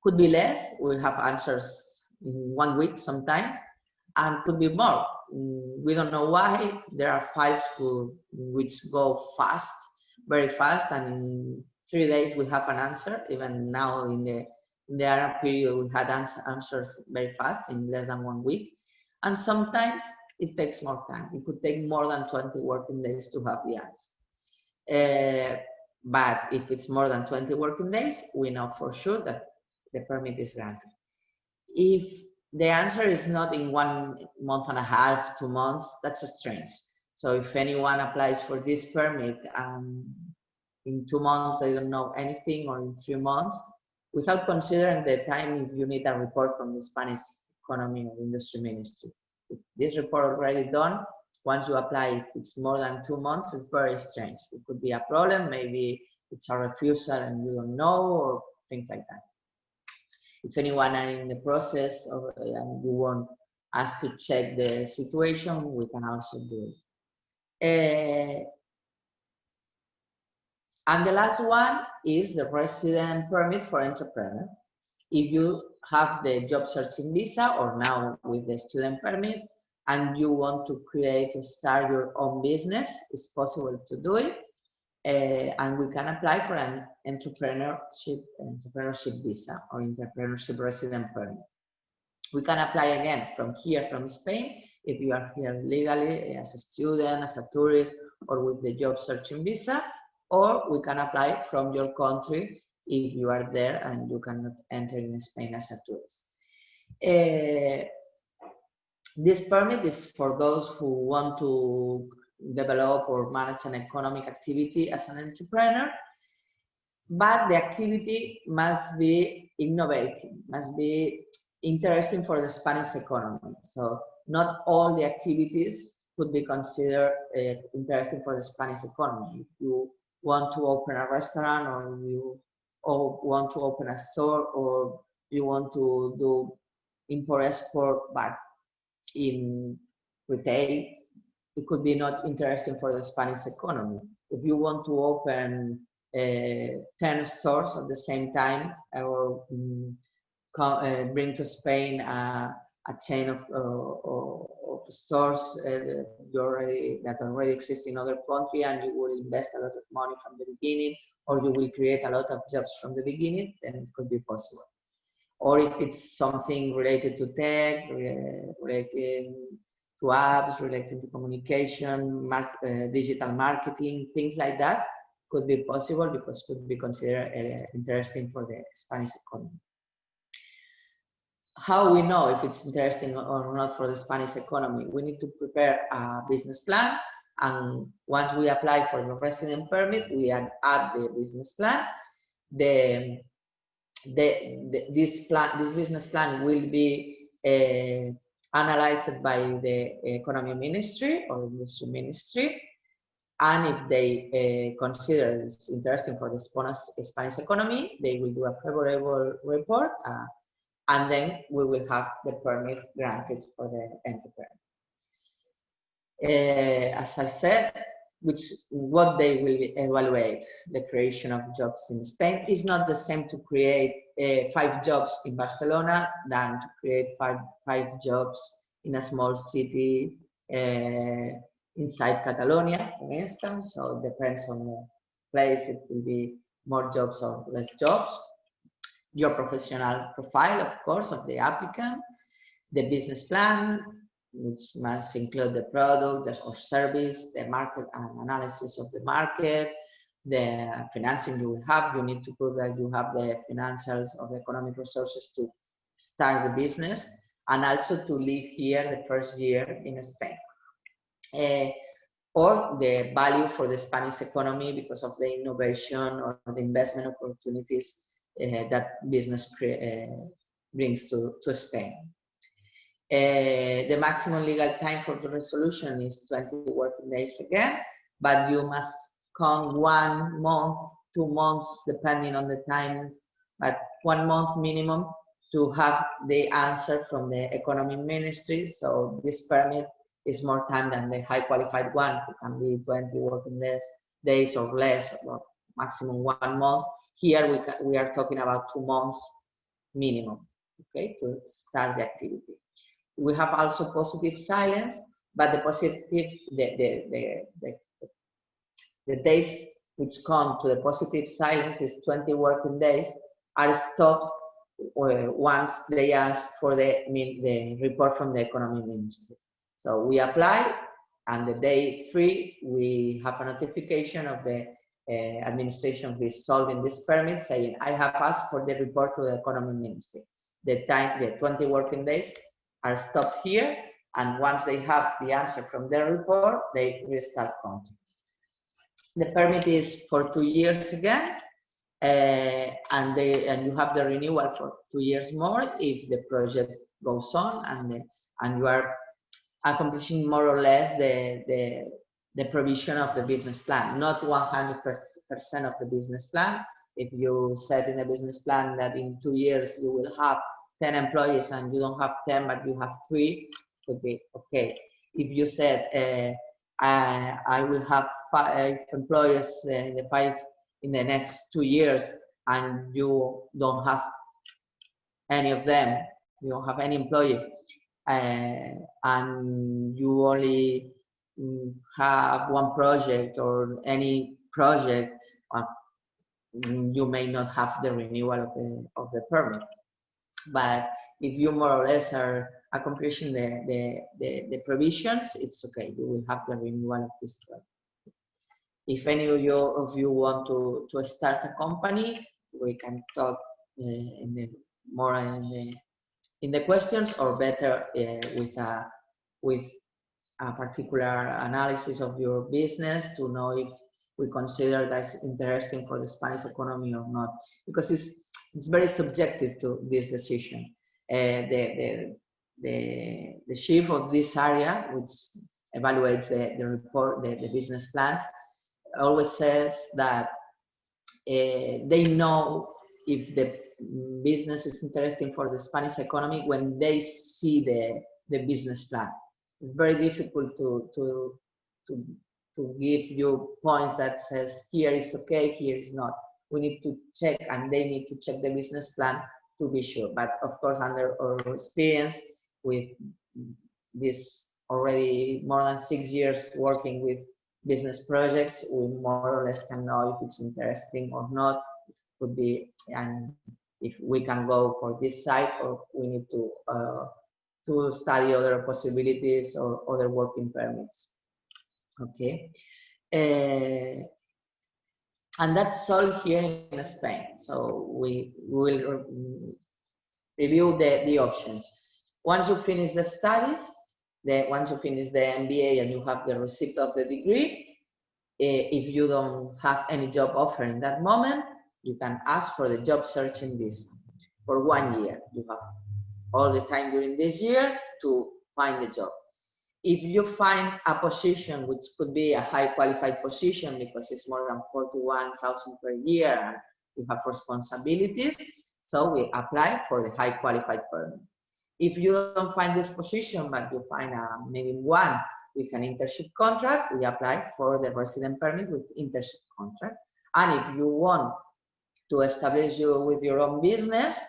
Could be less. We have answers in 1 week sometimes, and could be more. We don't know why. There are files which go fast, very fast, and in 3 days we have an answer. Even now in the Arab period, we had answers very fast in less than 1 week. And sometimes it takes more time. It could take more than 20 working days to have the answer. But if it's more than 20 working days, we know for sure that the permit is granted. If the answer is not in 1 month and a half, 2 months, that's strange. So if anyone applies for this permit and in 2 months they don't know anything, or in 3 months, without considering the time if you need a report from the Spanish Economy or Industry Ministry. If this report already done, once you apply, if it's more than 2 months, it's very strange. It could be a problem, maybe it's a refusal and you don't know, or things like that. If anyone are in the process or you want us to check the situation, we can also do it. And the last one is the resident permit for entrepreneur. If you have the job searching visa or now with the student permit, and you want to create or start your own business, it's possible to do it. And we can apply for an entrepreneurship visa or entrepreneurship resident permit. We can apply again from here, from Spain, if you are here legally as a student, as a tourist, or with the job searching visa, or we can apply from your country if you are there and you cannot enter in Spain as a tourist. This permit is for those who want to develop or manage an economic activity as an entrepreneur, but the activity must be innovative, must be interesting for the Spanish economy. So not all the activities could be considered interesting for the Spanish economy. If you want to open a restaurant, or you want to open a store, or you want to do import-export, but in retail, it could be not interesting for the Spanish economy. If you want to open 10 stores at the same time, or bring to Spain a chain of stores that already exist in other countries, and you will invest a lot of money from the beginning, or you will create a lot of jobs from the beginning, then it could be possible. Or if it's something related to tech, related to apps, related to communication, digital marketing, things like that, could be possible because could be considered interesting for the Spanish economy. How we know if it's interesting or not for the Spanish economy? We need to prepare a business plan, and once we apply for the resident permit, we add the business plan. This business plan will be analyzed by the Economy Ministry or Industry Ministry, and if they consider it's interesting for the Spanish economy, they will do a favorable report, and then we will have the permit granted for the entrepreneur. As I said, what they will evaluate, the creation of jobs in Spain, is not the same to create 5 jobs in Barcelona than to create five jobs in a small city inside Catalonia, for instance. So it depends on the place, it will be more jobs or less jobs. Your professional profile, of course, of the applicant, the business plan, which must include the product or service, the market and analysis of the market, the financing you will have. You need to prove that you have the financials of the economic resources to start the business, and also to live here the first year in Spain. Or the value for the Spanish economy because of the innovation or the investment opportunities that business brings to Spain. The maximum legal time for the resolution is 20 working days again, but you must count 1 month, 2 months, depending on the times, but 1 month minimum to have the answer from the Economy Ministry. So this permit is more time than the high qualified one, who can be 20 working days or less, or maximum 1 month. Here we are talking about 2 months minimum, okay, to start the activity. We have also positive silence, but the days which come to the positive silence, is 20 working days, are stopped once they ask for the report from the Economy Ministry. So we apply, and the day 3, we have a notification of the administration who is solving this permit saying, I have asked for the report to the Economy Ministry. The 20 working days are stopped here, and once they have the answer from their report, they restart counting. The permit is for 2 years again, and you have the renewal for 2 years more if the project goes on and you are accomplishing more or less the provision of the business plan, not 100% of the business plan. If you said in the business plan that in 2 years you will have 10 employees and you don't have 10 but you have 3, could be okay. If you said I will have 5 employees in the next 2 years and you don't have any of them, you don't have any employee, and you only have one project or any project, you may not have the renewal of the permit. But if you more or less are accomplishing the provisions, it's okay. You will have the renewal of this permit. If any of you want to start a company, we can talk more in the questions, or better with a particular analysis of your business to know if we consider that's interesting for the Spanish economy or not, because it's very subjective to this decision. The chief of this area, which evaluates the report, the business plans, always says that they know if the business is interesting for the Spanish economy when they see the business plan. It's very difficult to give you points that says here is okay, here is not. We need to check, and they need to check the business plan to be sure. But of course, under our experience with this already more than 6 years working with business projects, we more or less can know if it's interesting or not. It could be, and if we can go for this site, or we need to study other possibilities or other working permits. Okay, and that's all here in Spain. So we will review the options. Once you finish the studies, once you finish the MBA and you have the receipt of the degree, if you don't have any job offer in that moment, you can ask for the job searching visa for 1 year. You have all the time during this year to find the job. If you find a position which could be a high qualified position because it's more than 41,000 per year and you have responsibilities, so we apply for the high qualified permit. If you don't find this position, but you find maybe one with an internship contract, we apply for the resident permit with internship contract. And if you want to establish you with your own business,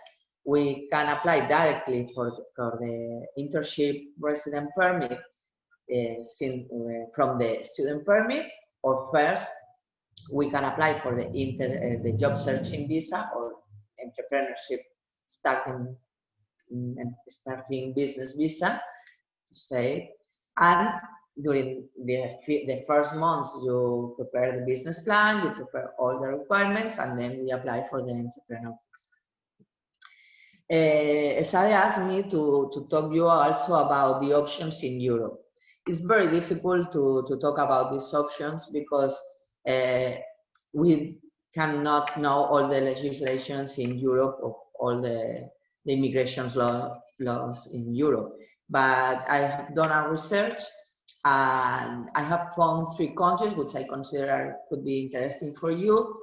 we can apply directly for the internship resident permit from the student permit, or first we can apply for the job searching visa or entrepreneurship starting business visa, say. And during the first months, you prepare the business plan, you prepare all the requirements, and then we apply for the entrepreneur visa. ESADE asked me to talk to you also about the options in Europe. It's very difficult to talk about these options because we cannot know all the legislations in Europe of all the immigration laws in Europe. But I have done a research and I have found 3 countries which I consider could be interesting for you.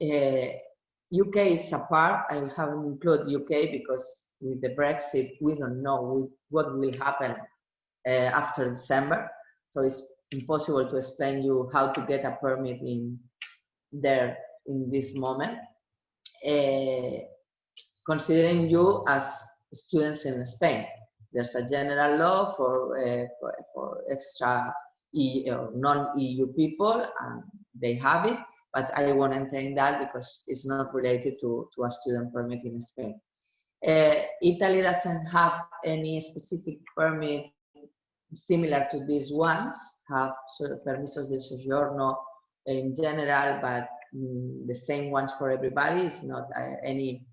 UK is apart. I haven't included UK because with the Brexit, we don't know what will happen after December. So it's impossible to explain you how to get a permit in there in this moment. Considering you as students in Spain, there's a general law for extra non-EU people, and they have it, but I won't enter in that because it's not related to a student permit in Spain. Italy doesn't have any specific permit similar to these ones, have permisos de soggiorno in general, but the same ones for everybody. It's not any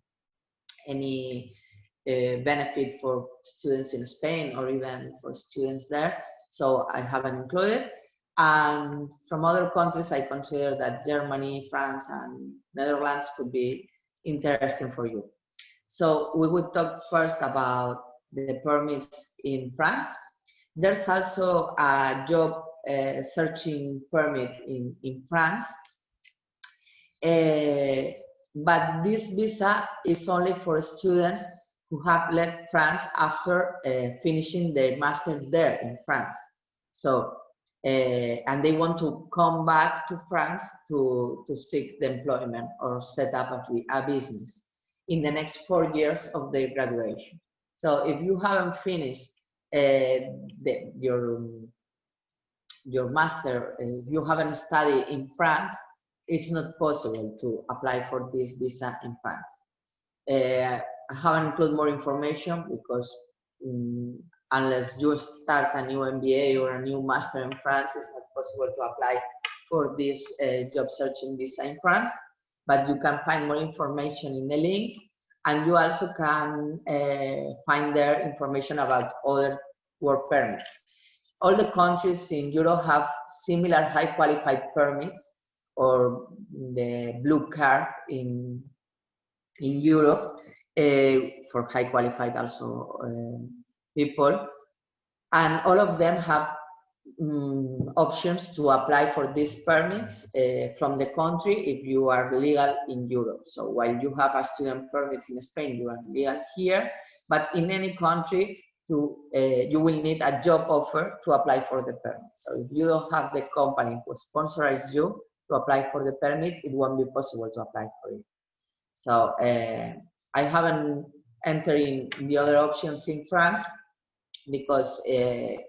benefit for students in Spain or even for students there, so I haven't included. And from other countries, I consider that Germany, France, and Netherlands could be interesting for you. So we would talk first about the permits in France. There's also a job searching permit in France. But this visa is only for students who have left France after finishing their master there in France. So, and they want to come back to France to seek the employment or set up a business. in the next 4 years of their graduation. So if you haven't finished your master, if you haven't studied in France, it's not possible to apply for this visa in France. I haven't included more information because unless you start a new MBA or a new master in France, it's not possible to apply for this job searching visa in France. But you can find more information in the link, and you also can find there information about other work permits. All the countries in Europe have similar high qualified permits, or the blue card in Europe, for high qualified also people, and all of them have options to apply for these permits from the country if you are legal in Europe. So while you have a student permit in Spain, you are legal here, but in any country you will need a job offer to apply for the permit. So if you don't have the company who sponsors you to apply for the permit, it won't be possible to apply for it. So I haven't entered in the other options in France because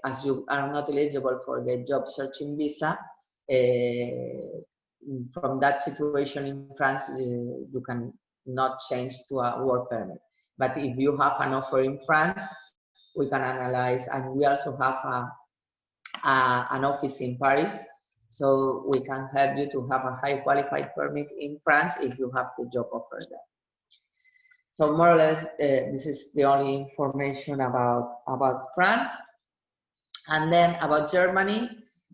as you are not eligible for the job searching visa, from that situation in France, you can not change to a work permit. But if you have an offer in France, we can analyze, and we also have an office in Paris, so we can help you to have a high qualified permit in France if you have the job offer there. So more or less, this is the only information about France. And then about Germany,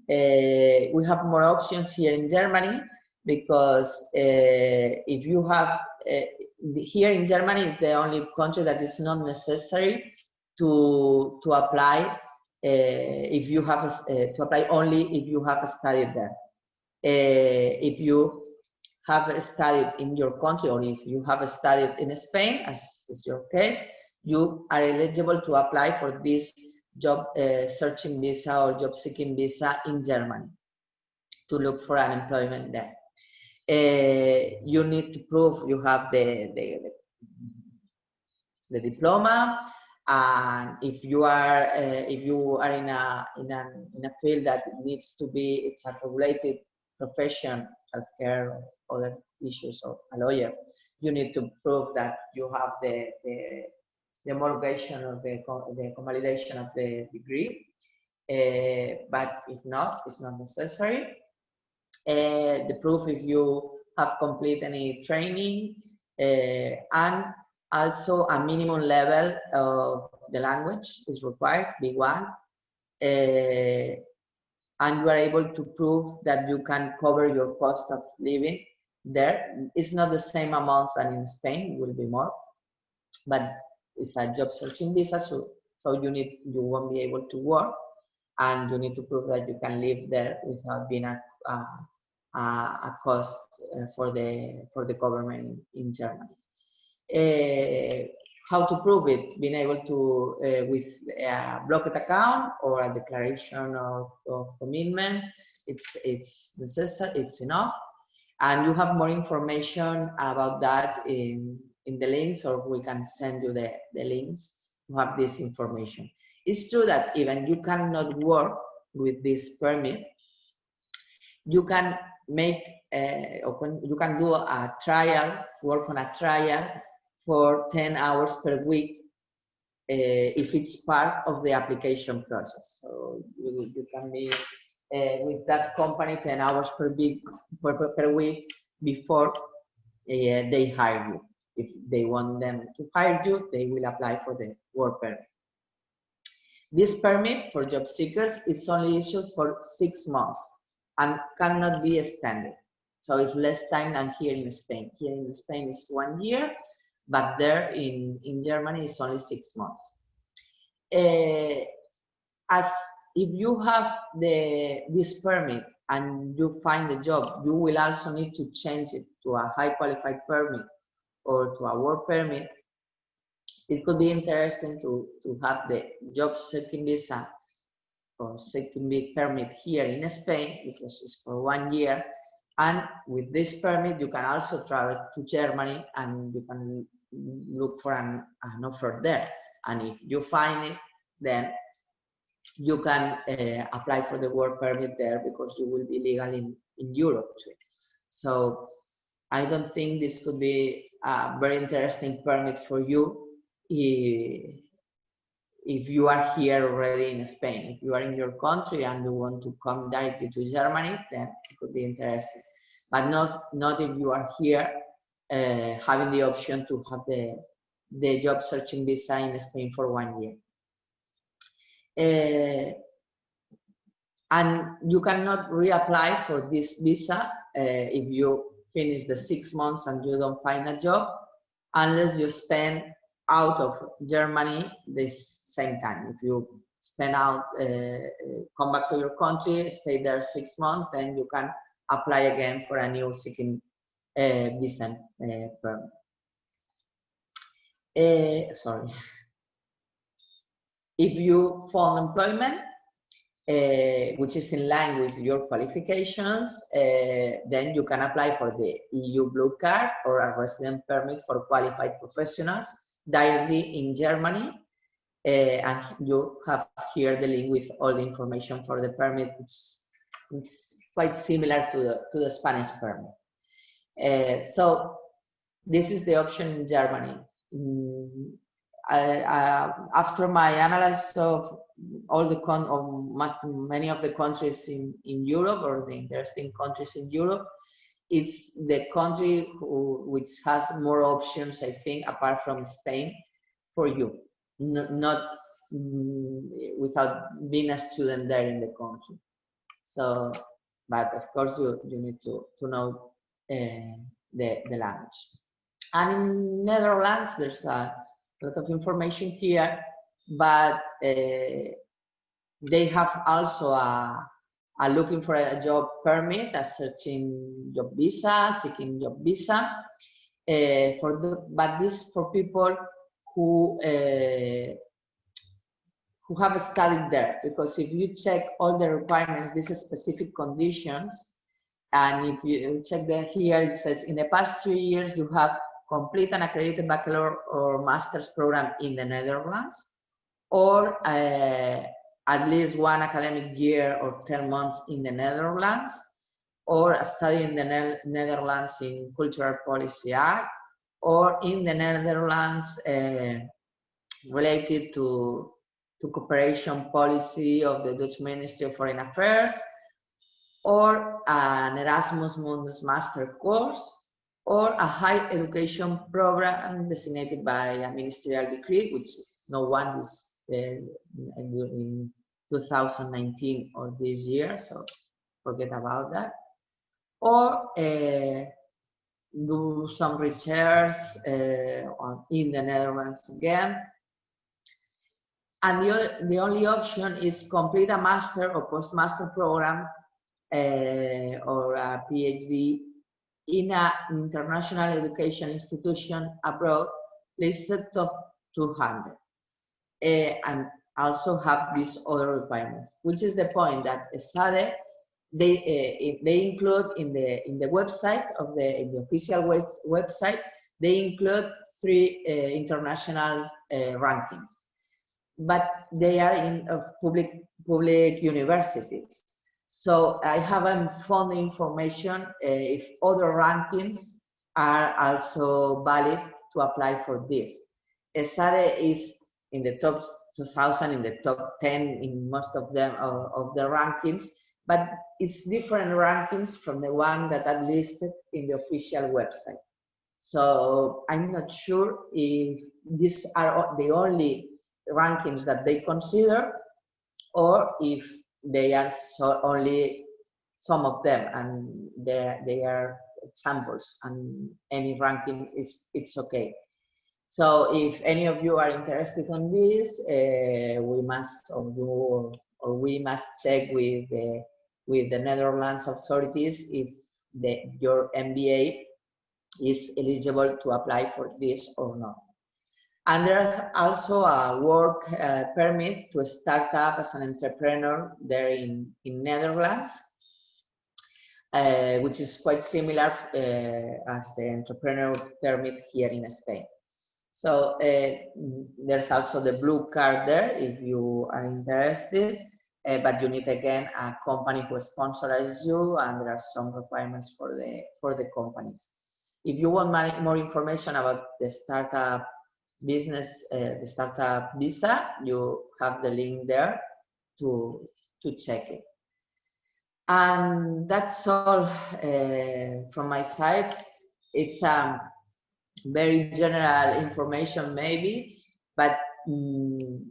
we have more options here in Germany, because if you have, here in Germany is the only country that is not necessary to apply if you have to apply only if you have studied there. If you have studied in your country, or if you have studied in Spain, as is your case, you are eligible to apply for this job searching visa or job seeking visa in Germany to look for unemployment there. You need to prove you have the diploma, and if you are in a field that needs to be, it's a regulated profession, healthcare, or other issues, or a lawyer, you need to prove that you have the homologation or the convalidation of the degree. But if not, it's not necessary. The proof if you have completed any training, and also a minimum level of the language is required, B1, and you are able to prove that you can cover your cost of living there. It's not the same amount than in Spain, it will be more, but it's a job searching visa, so you won't be able to work, and you need to prove that you can live there without being a cost for the government in Germany. How to prove it? Being able to with a blocked account or a declaration of commitment, it's necessary, it's enough, and you have more information about that in the links, or we can send you the links to have this information. It's true that even you cannot work with this permit, you can make you can do a trial, work on a trial for 10 hours per week if it's part of the application process. So you can be with that company 10 hours per week before they hire you. If they want them to hire you, they will apply for the work permit. This permit for job seekers is only issued for 6 months and cannot be extended. So it's less time than here in Spain. Here in Spain it's 1 year, but there in Germany it's only 6 months. As if you have this permit and you find a job, you will also need to change it to a high qualified permit or to a work permit. It could be interesting to have the job seeking visa or seeking permit here in Spain, because it's for 1 year. And with this permit, you can also travel to Germany and you can look for an offer there. And if you find it, then you can apply for the work permit there because you will be legal in Europe too. So I don't think this could be a very interesting permit for you if you are here already in Spain. If you are in your country and you want to come directly to Germany, then it could be interesting. But not if you are here having the option to have the job searching visa in Spain for 1 year. And you cannot reapply for this visa if you finish the 6 months and you don't find a job, unless you spend out of Germany this same time. If you spend out, come back to your country, stay there 6 months, then you can apply again for a new seeking visa permit. Sorry. If you found employment, which is in line with your qualifications, then you can apply for the EU Blue Card or a resident permit for qualified professionals directly in Germany. And you have here the link with all the information for the permit. It's quite similar to the Spanish permit. So this is the option in Germany. After my analysis of all many of the countries in Europe, or the interesting countries in Europe, it's the country which has more options, I think, apart from Spain, for you, not without being a student there in the country. So, but of course you need to know the language. And in Netherlands, there's a lot of information here, but they have also a looking for a job permit, a searching job visa, seeking job visa. But this for people who have studied there, because if you check all the requirements, these specific conditions, and if you check there here, it says in the past 3 years you have complete an accredited bachelor or master's program in the Netherlands, or at least 1 academic year or 10 months in the Netherlands, or a study in the Netherlands in Cultural Policy Act, or in the Netherlands related to cooperation policy of the Dutch Ministry of Foreign Affairs, or an Erasmus Mundus master course, or a higher education program designated by a ministerial decree, which no one is in 2019 or this year, so forget about that. Or do some research in the Netherlands again. And the only option is complete a master or postmaster program or a PhD in an international education institution abroad listed top 200. And also have these other requirements, which is the point that ESADE, they include in the website of in the official website, they include 3 international rankings, but they are in public universities. So I haven't found the information if other rankings are also valid to apply for this. ESADE is in the top 2000, in the top 10 in most of them of the rankings, but it's different rankings from the one that are listed in the official website. So I'm not sure if these are the only rankings that they consider, or if they are only some of them, and they are examples, and any ranking it's okay. So if any of you are interested on this, we must check with the Netherlands authorities if your MBA is eligible to apply for this or not. And there's also a work permit to start up as an entrepreneur there in Netherlands, which is quite similar as the entrepreneur permit here in Spain. So there's also the blue card there if you are interested, but you need again a company who sponsors you, and there are some requirements for the companies. If you want more information about the startup business, the startup visa, you have the link there to check it. And that's all from my side. It's very general information maybe, but to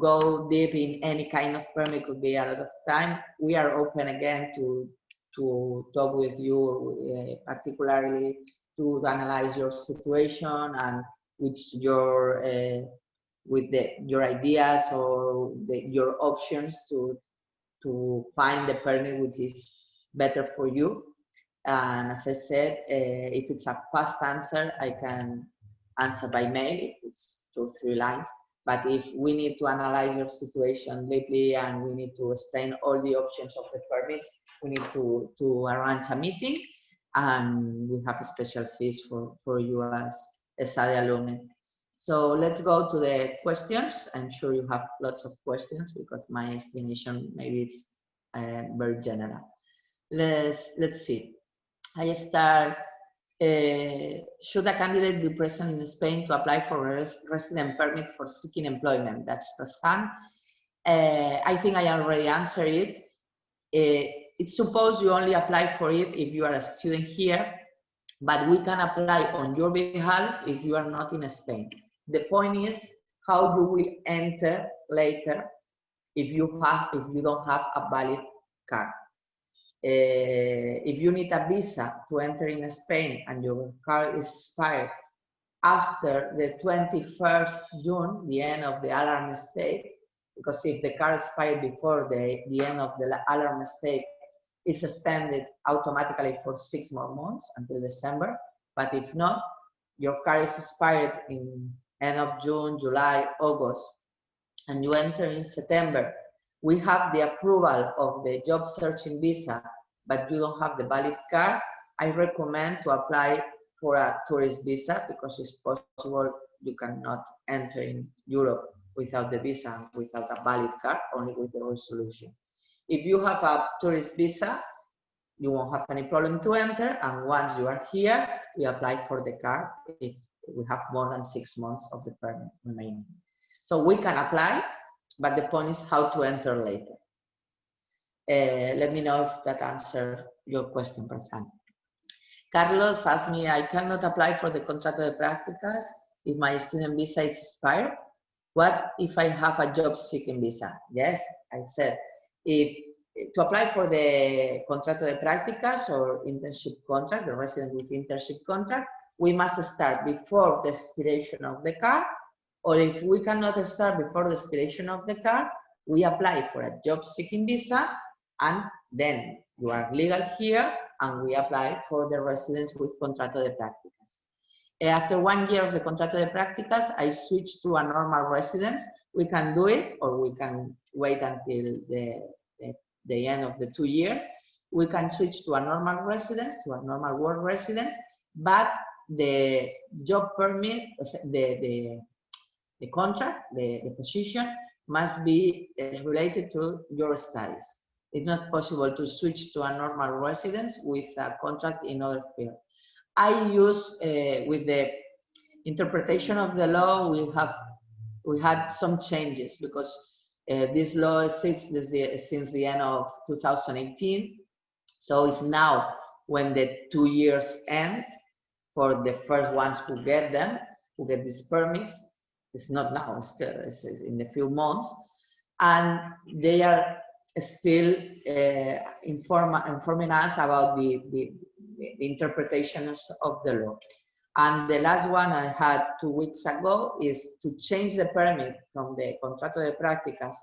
go deep in any kind of permit could be a lot of time. We are open again to talk with you, particularly to analyze your situation and which your your ideas or your options to find the permit which is better for you. And as I said, if it's a fast answer, I can answer by mail if it's 2-3 lines. But if we need to analyze your situation deeply and we need to explain all the options of the permits, we need to arrange a meeting, and we have a special fees for you as ESADE alumni. So let's go to the questions. I'm sure you have lots of questions because my explanation maybe it's very general. Let's see. I start. Should a candidate be present in Spain to apply for a resident permit for seeking employment? That's Toscan. I think I already answered it. It's supposed you only apply for it if you are a student here, but we can apply on your behalf if you are not in Spain. The point is how you will enter later if you don't have a valid card. If you need a visa to enter in Spain and your card is expired after the 21st June, the end of the alarm state, because if the card expired before the end of the alarm state, it's extended automatically for 6 more months until December. But if not, your card is expired in end of June, July, August, and you enter in September. We have the approval of the job searching visa, but you don't have the valid card. I recommend to apply for a tourist visa because it's possible you cannot enter in Europe without the visa, without a valid card, only with the resolution. If you have a tourist visa, you won't have any problem to enter, and once you are here, we apply for the card if we have more than 6 months of the permit remaining. So we can apply, but the point is how to enter later. Let me know if that answers your question, Prasan. Carlos asked me, I cannot apply for the Contrato de Prácticas if my student visa is expired. What if I have a job seeking visa? Yes, I said, to apply for the Contrato de Prácticas or internship contract, the resident with internship contract, we must start before the expiration of the card, or if we cannot start before the expiration of the card, we apply for a job seeking visa, and then you are legal here, and we apply for the residence with Contrato de Prácticas. After 1 year of the Contrato de Prácticas, I switch to a normal residence. We can do it, or we can wait until the end of the 2 years. We can switch to a normal residence, to a normal work residence, but the job permit, the contract, the position must be related to your studies. It's not possible to switch to a normal residence with a contract in other field. I use, with the interpretation of the law, we had some changes because this law exists since the end of 2018. So it's now when the 2 years end for the first ones who get them, who get these permits. It's not now, it's in a few months. And they are still informing us about the interpretations of the law. And the last one I had 2 weeks ago is to change the permit from the Contrato de Prácticas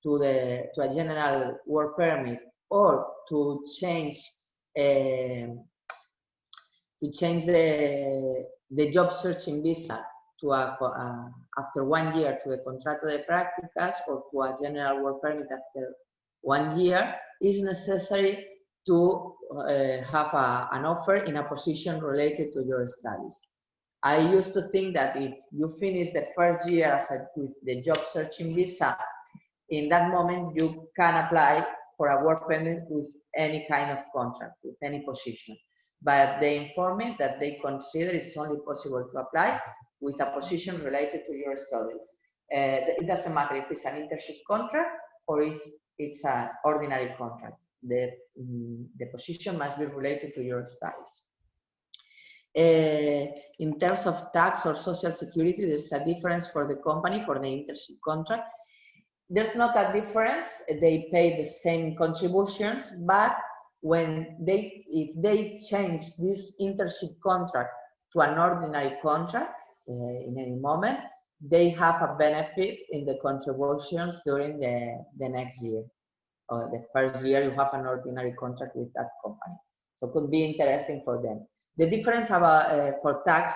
to a general work permit, or to change the job searching visa to after 1 year to the Contrato de Prácticas, or to a general work permit after 1 year, is necessary to have an offer in a position related to your studies. I used to think that if you finish the first year with the job searching visa, in that moment you can apply for a work permit with any kind of contract, with any position. But they inform me that they consider it's only possible to apply with a position related to your studies. It doesn't matter if it's an internship contract or if it's an ordinary contract. The position must be related to your studies. In terms of tax or social security, there's a difference for the company for the internship contract. There's not a difference. They pay the same contributions, but if they change this internship contract to an ordinary contract in any moment, they have a benefit in the contributions during the next year. Or the first year you have an ordinary contract with that company. So it could be interesting for them. The difference about for tax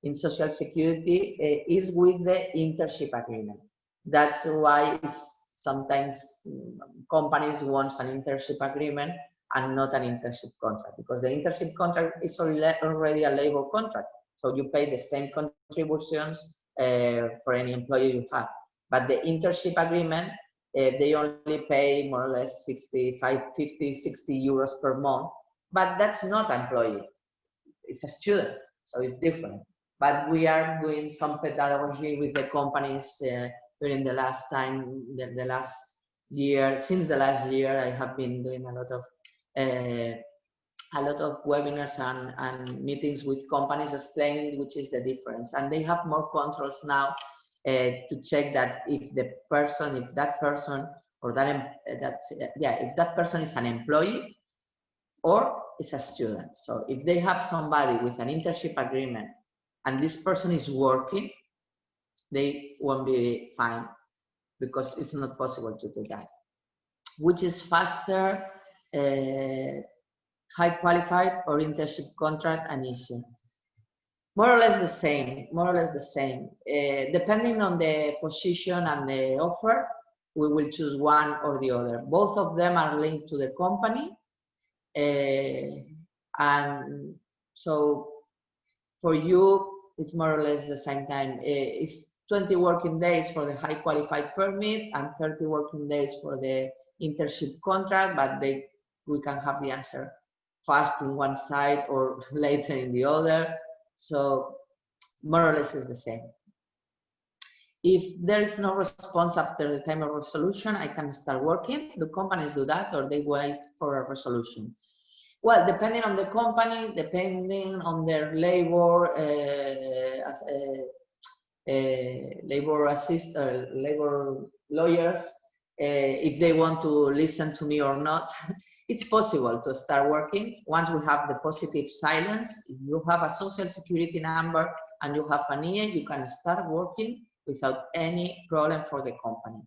in Social Security is with the internship agreement. That's why sometimes companies want an internship agreement and not an internship contract, because the internship contract is already a labor contract. So you pay the same contributions for any employee you have. But the internship agreement, they only pay more or less 65, 50, 60 euros per month. But that's not an employee. It's a student, so it's different. But we are doing some pedagogy with the companies during the last time, the last year. Since the last year, I have been doing a lot of webinars and meetings with companies explaining which is the difference. And they have more controls now to check that if that person is an employee or is a student. So if they have somebody with an internship agreement and this person is working, they won't be fined because it's not possible to do that. Which is faster, high qualified or internship contract and issue? More or less the same, depending on the position and the offer, we will choose one or the other. Both of them are linked to the company. And so for you, it's more or less the same time. It's 20 working days for the high qualified permit and 30 working days for the internship contract, but we can have the answer fast in one side or later in the other. So more or less is the same. If there is no response after the time of resolution, I can start working. Do companies do that or they wait for a resolution? Well, depending on the company, depending on their labor labor lawyers, if they want to listen to me or not, it's possible to start working once we have the positive silence. If you have a social security number and you have an IE, you can start working without any problem for the company.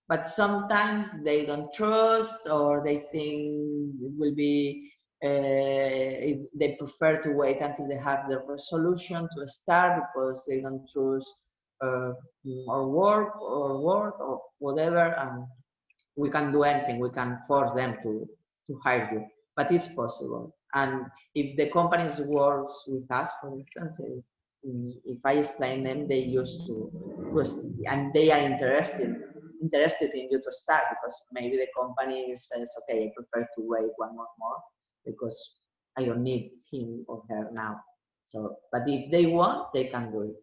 But sometimes they don't trust or they think it will be, they prefer to wait until they have the resolution to start because they don't trust or work or whatever, and we can do anything. We can force them to hire you, but it's possible. And if the companies works with us, for instance, if I explain them, they used to, and they are interested in you to start, because maybe the company says, okay, I prefer to wait one month more because I don't need him or her now. So, but if they want, they can do it.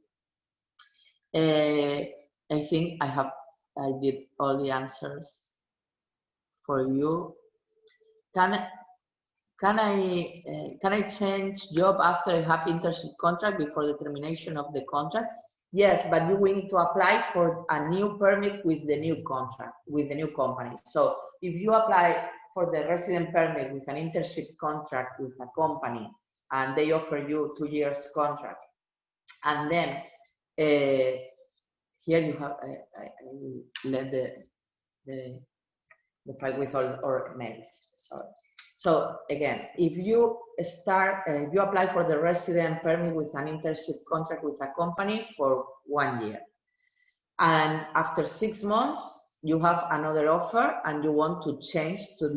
I think I did all the answers for you. Can I change job after I have internship contract before the termination of the contract? Yes, but you will need to apply for a new permit with the new contract, with the new company. So if you apply for the resident permit with an internship contract with a company and they offer you 2 years contract, and then here you have, I will let the file with all our mails. Sorry. So again, if you you apply for the resident permit with an internship contract with a company for 1 year, and after 6 months you have another offer and you want to change to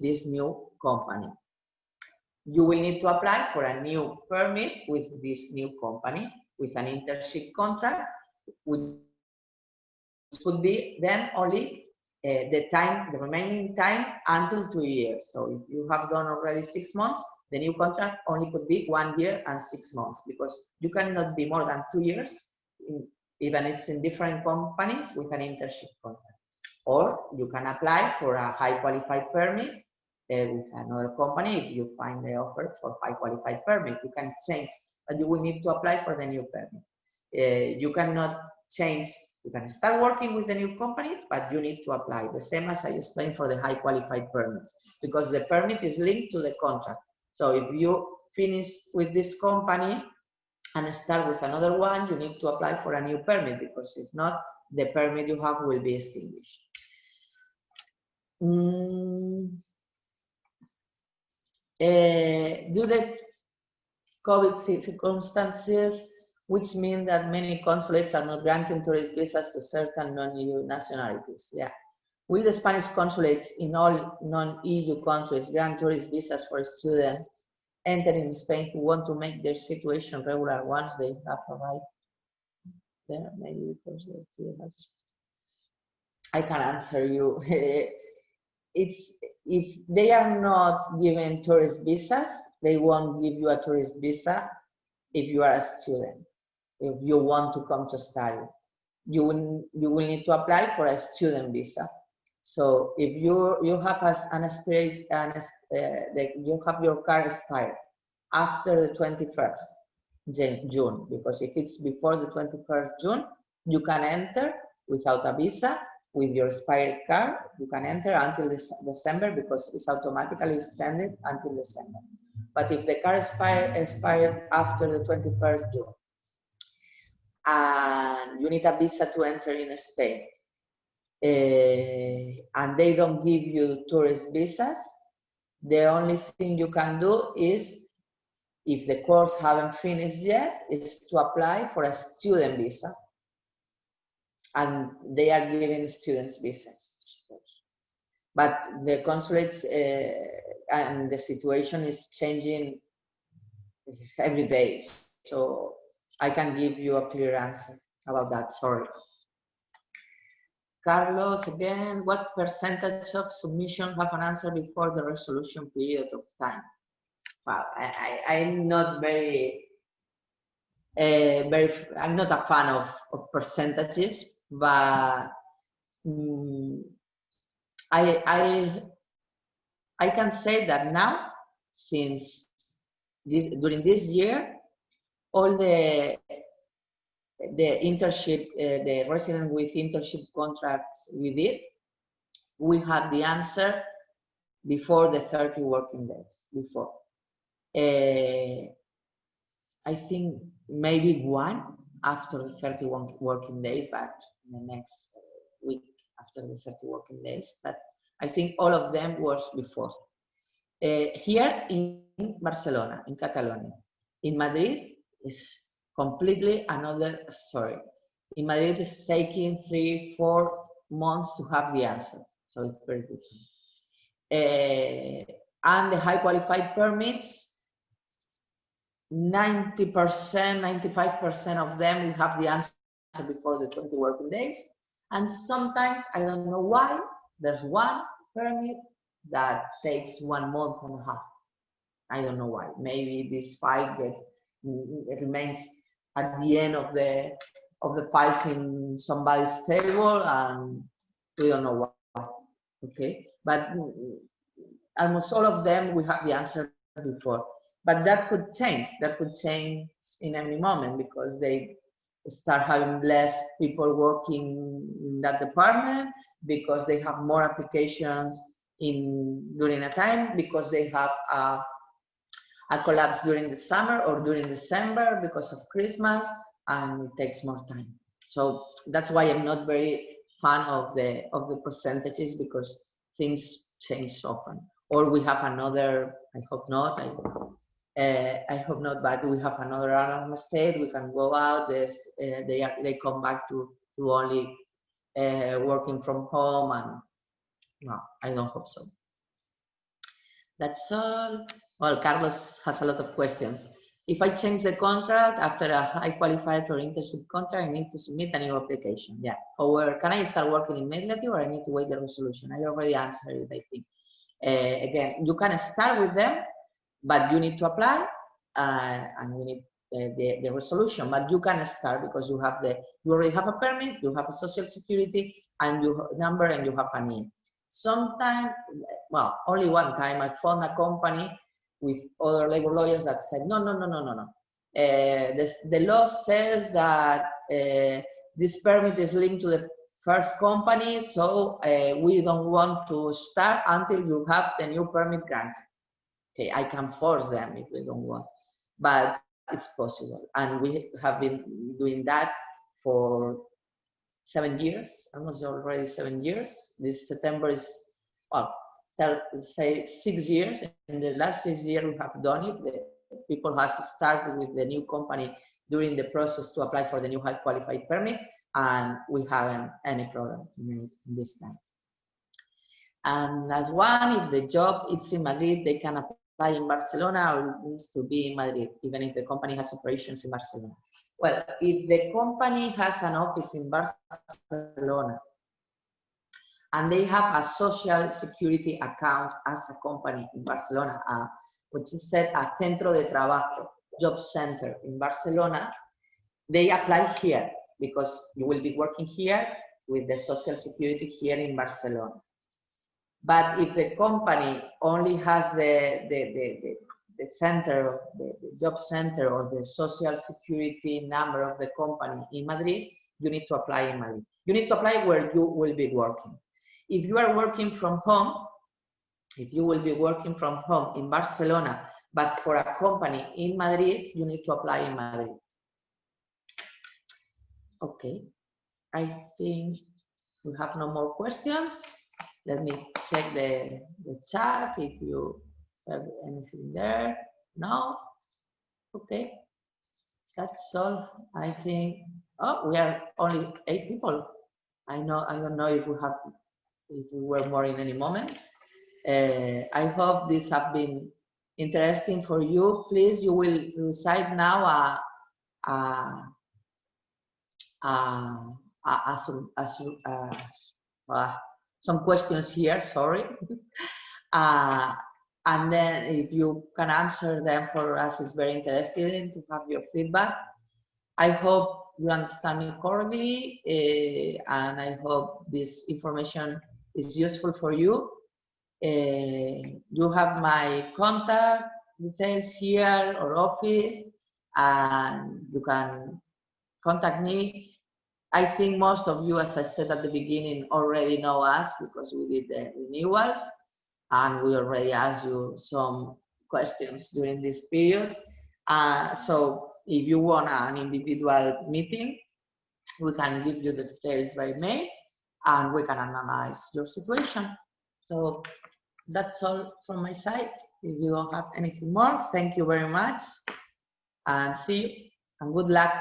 this new company. you will need to apply for a new permit with this new company, with an internship contract, which could be then only the remaining time until 2 years. So if you have done already 6 months, the new contract only could be 1 year and 6 months, because you cannot be more than 2 years, even if it's in different companies, with an internship contract. Or you can apply for a high qualified permit with another company if you find the offer for high qualified permit. You can change, but you will need to apply for the new permit. You cannot change. You can start working with the new company, but you need to apply, the same as I explained for the high qualified permits, because the permit is linked to the contract. So if you finish with this company and start with another one, you need to apply for a new permit, because if not, the permit you have will be extinguished. Due to COVID circumstances, which mean that many consulates are not granting tourist visas to certain non-EU nationalities. Yeah. Will the Spanish consulates in all non-EU countries grant tourist visas for students entering Spain who want to make their situation regular once they have arrived there? Maybe because I can answer you. It's if they are not given tourist visas, they won't give you a tourist visa if you are a student. If you want to come to study, you will need to apply for a student visa. So if you have an experience and you have your card expired after the 21st June, because if it's before the 21st June, you can enter without a visa. With your expired card, you can enter until December, because it's automatically extended until December. But if the card expired after the 21st June, and you need a visa to enter in Spain, and they don't give you tourist visas, the only thing you can do is, if the course haven't finished yet, is to apply for a student visa. And they are giving students visas, but the consulates and the situation is changing every day, so I can give you a clear answer about that. Sorry. Carlos, again, what percentage of submission have an answer before the resolution period of time? Well, I'm not I'm not a fan of percentages, but I can say that now, since during this year, all the internship, the resident with internship contracts we did, we had the answer before the 30 working days. Before, I think maybe one after the 31 working days, but the next week after the 30 working days. But I think all of them was before. Here in Barcelona, in Catalonia. In Madrid is completely another story. In Madrid, it's taking 3-4 months to have the answer, so it's very different. And the high qualified permits, 90%, 95% of them, we have the answer before the 20 working days. And sometimes, I don't know why, there's one permit that takes 1 month and a half. I don't know why. Maybe this file it remains at the end of the files in somebody's table, and we don't know why. Okay, but almost all of them we have the answer before. But that could change. That could change in any moment, because they start having less people working in that department, because they have more applications during a time, because they have a collapse during the summer or during December because of Christmas, and it takes more time. So that's why I'm not very fan of the percentages, because things change often. Or we have another, I hope not, I hope not, but we have another alarm state. We can go out. They come back to only working from home, and no, I don't hope so. That's all. Well, Carlos has a lot of questions. If I change the contract after a high qualified or internship contract, I need to submit a new application. Yeah. Or can I start working immediately, or I need to wait the resolution? I already answered it, I think. Again, you can start with them, but you need to apply and you need the resolution. But you can start because you already have a permit, you have a social security, and you have a number, and you have a name. Sometimes, well, only one time I found a company with other labor lawyers that said, no. The law says that this permit is linked to the first company, so we don't want to start until you have the new permit granted. Okay, I can force them if they don't want, but it's possible. And we have been doing that for 7 years, almost already 7 years. This September is, well, say 6 years. In the last 6 years, we have done it. The people have started with the new company during the process to apply for the new high qualified permit, and we haven't any problem in this time. And last one, if the job is in Madrid, they can apply in Barcelona, or it needs to be in Madrid, even if the company has operations in Barcelona. Well, if the company has an office in Barcelona and they have a social security account as a company in Barcelona, which is set a Centro de Trabajo, job center in Barcelona, they apply here because you will be working here with the social security here in Barcelona. But if the company only has the center, the job center, or the social security number of the company in Madrid, you need to apply in Madrid. You need to apply where you will be working. If you are working from home, if you will be working from home in Barcelona, but for a company in Madrid, you need to apply in Madrid. Okay, I think we have no more questions. Let me check the chat if you have anything there. No? Okay. That's all. I think, oh, we are only 8 people. I don't know if we were more in any moment. I hope this has been interesting for you. Please, you will receive now some questions here, sorry. And then if you can answer them for us, it's very interesting to have your feedback. I hope you understand me correctly, and I hope this information is useful for you. You have my contact details here or office, and you can contact me. I think most of you, as I said at the beginning, already know us because we did the renewals and we already asked you some questions during this period. So if you want an individual meeting, we can give you the details by mail and we can analyze your situation. So that's all from my side. If you don't have anything more, thank you very much and see you and good luck.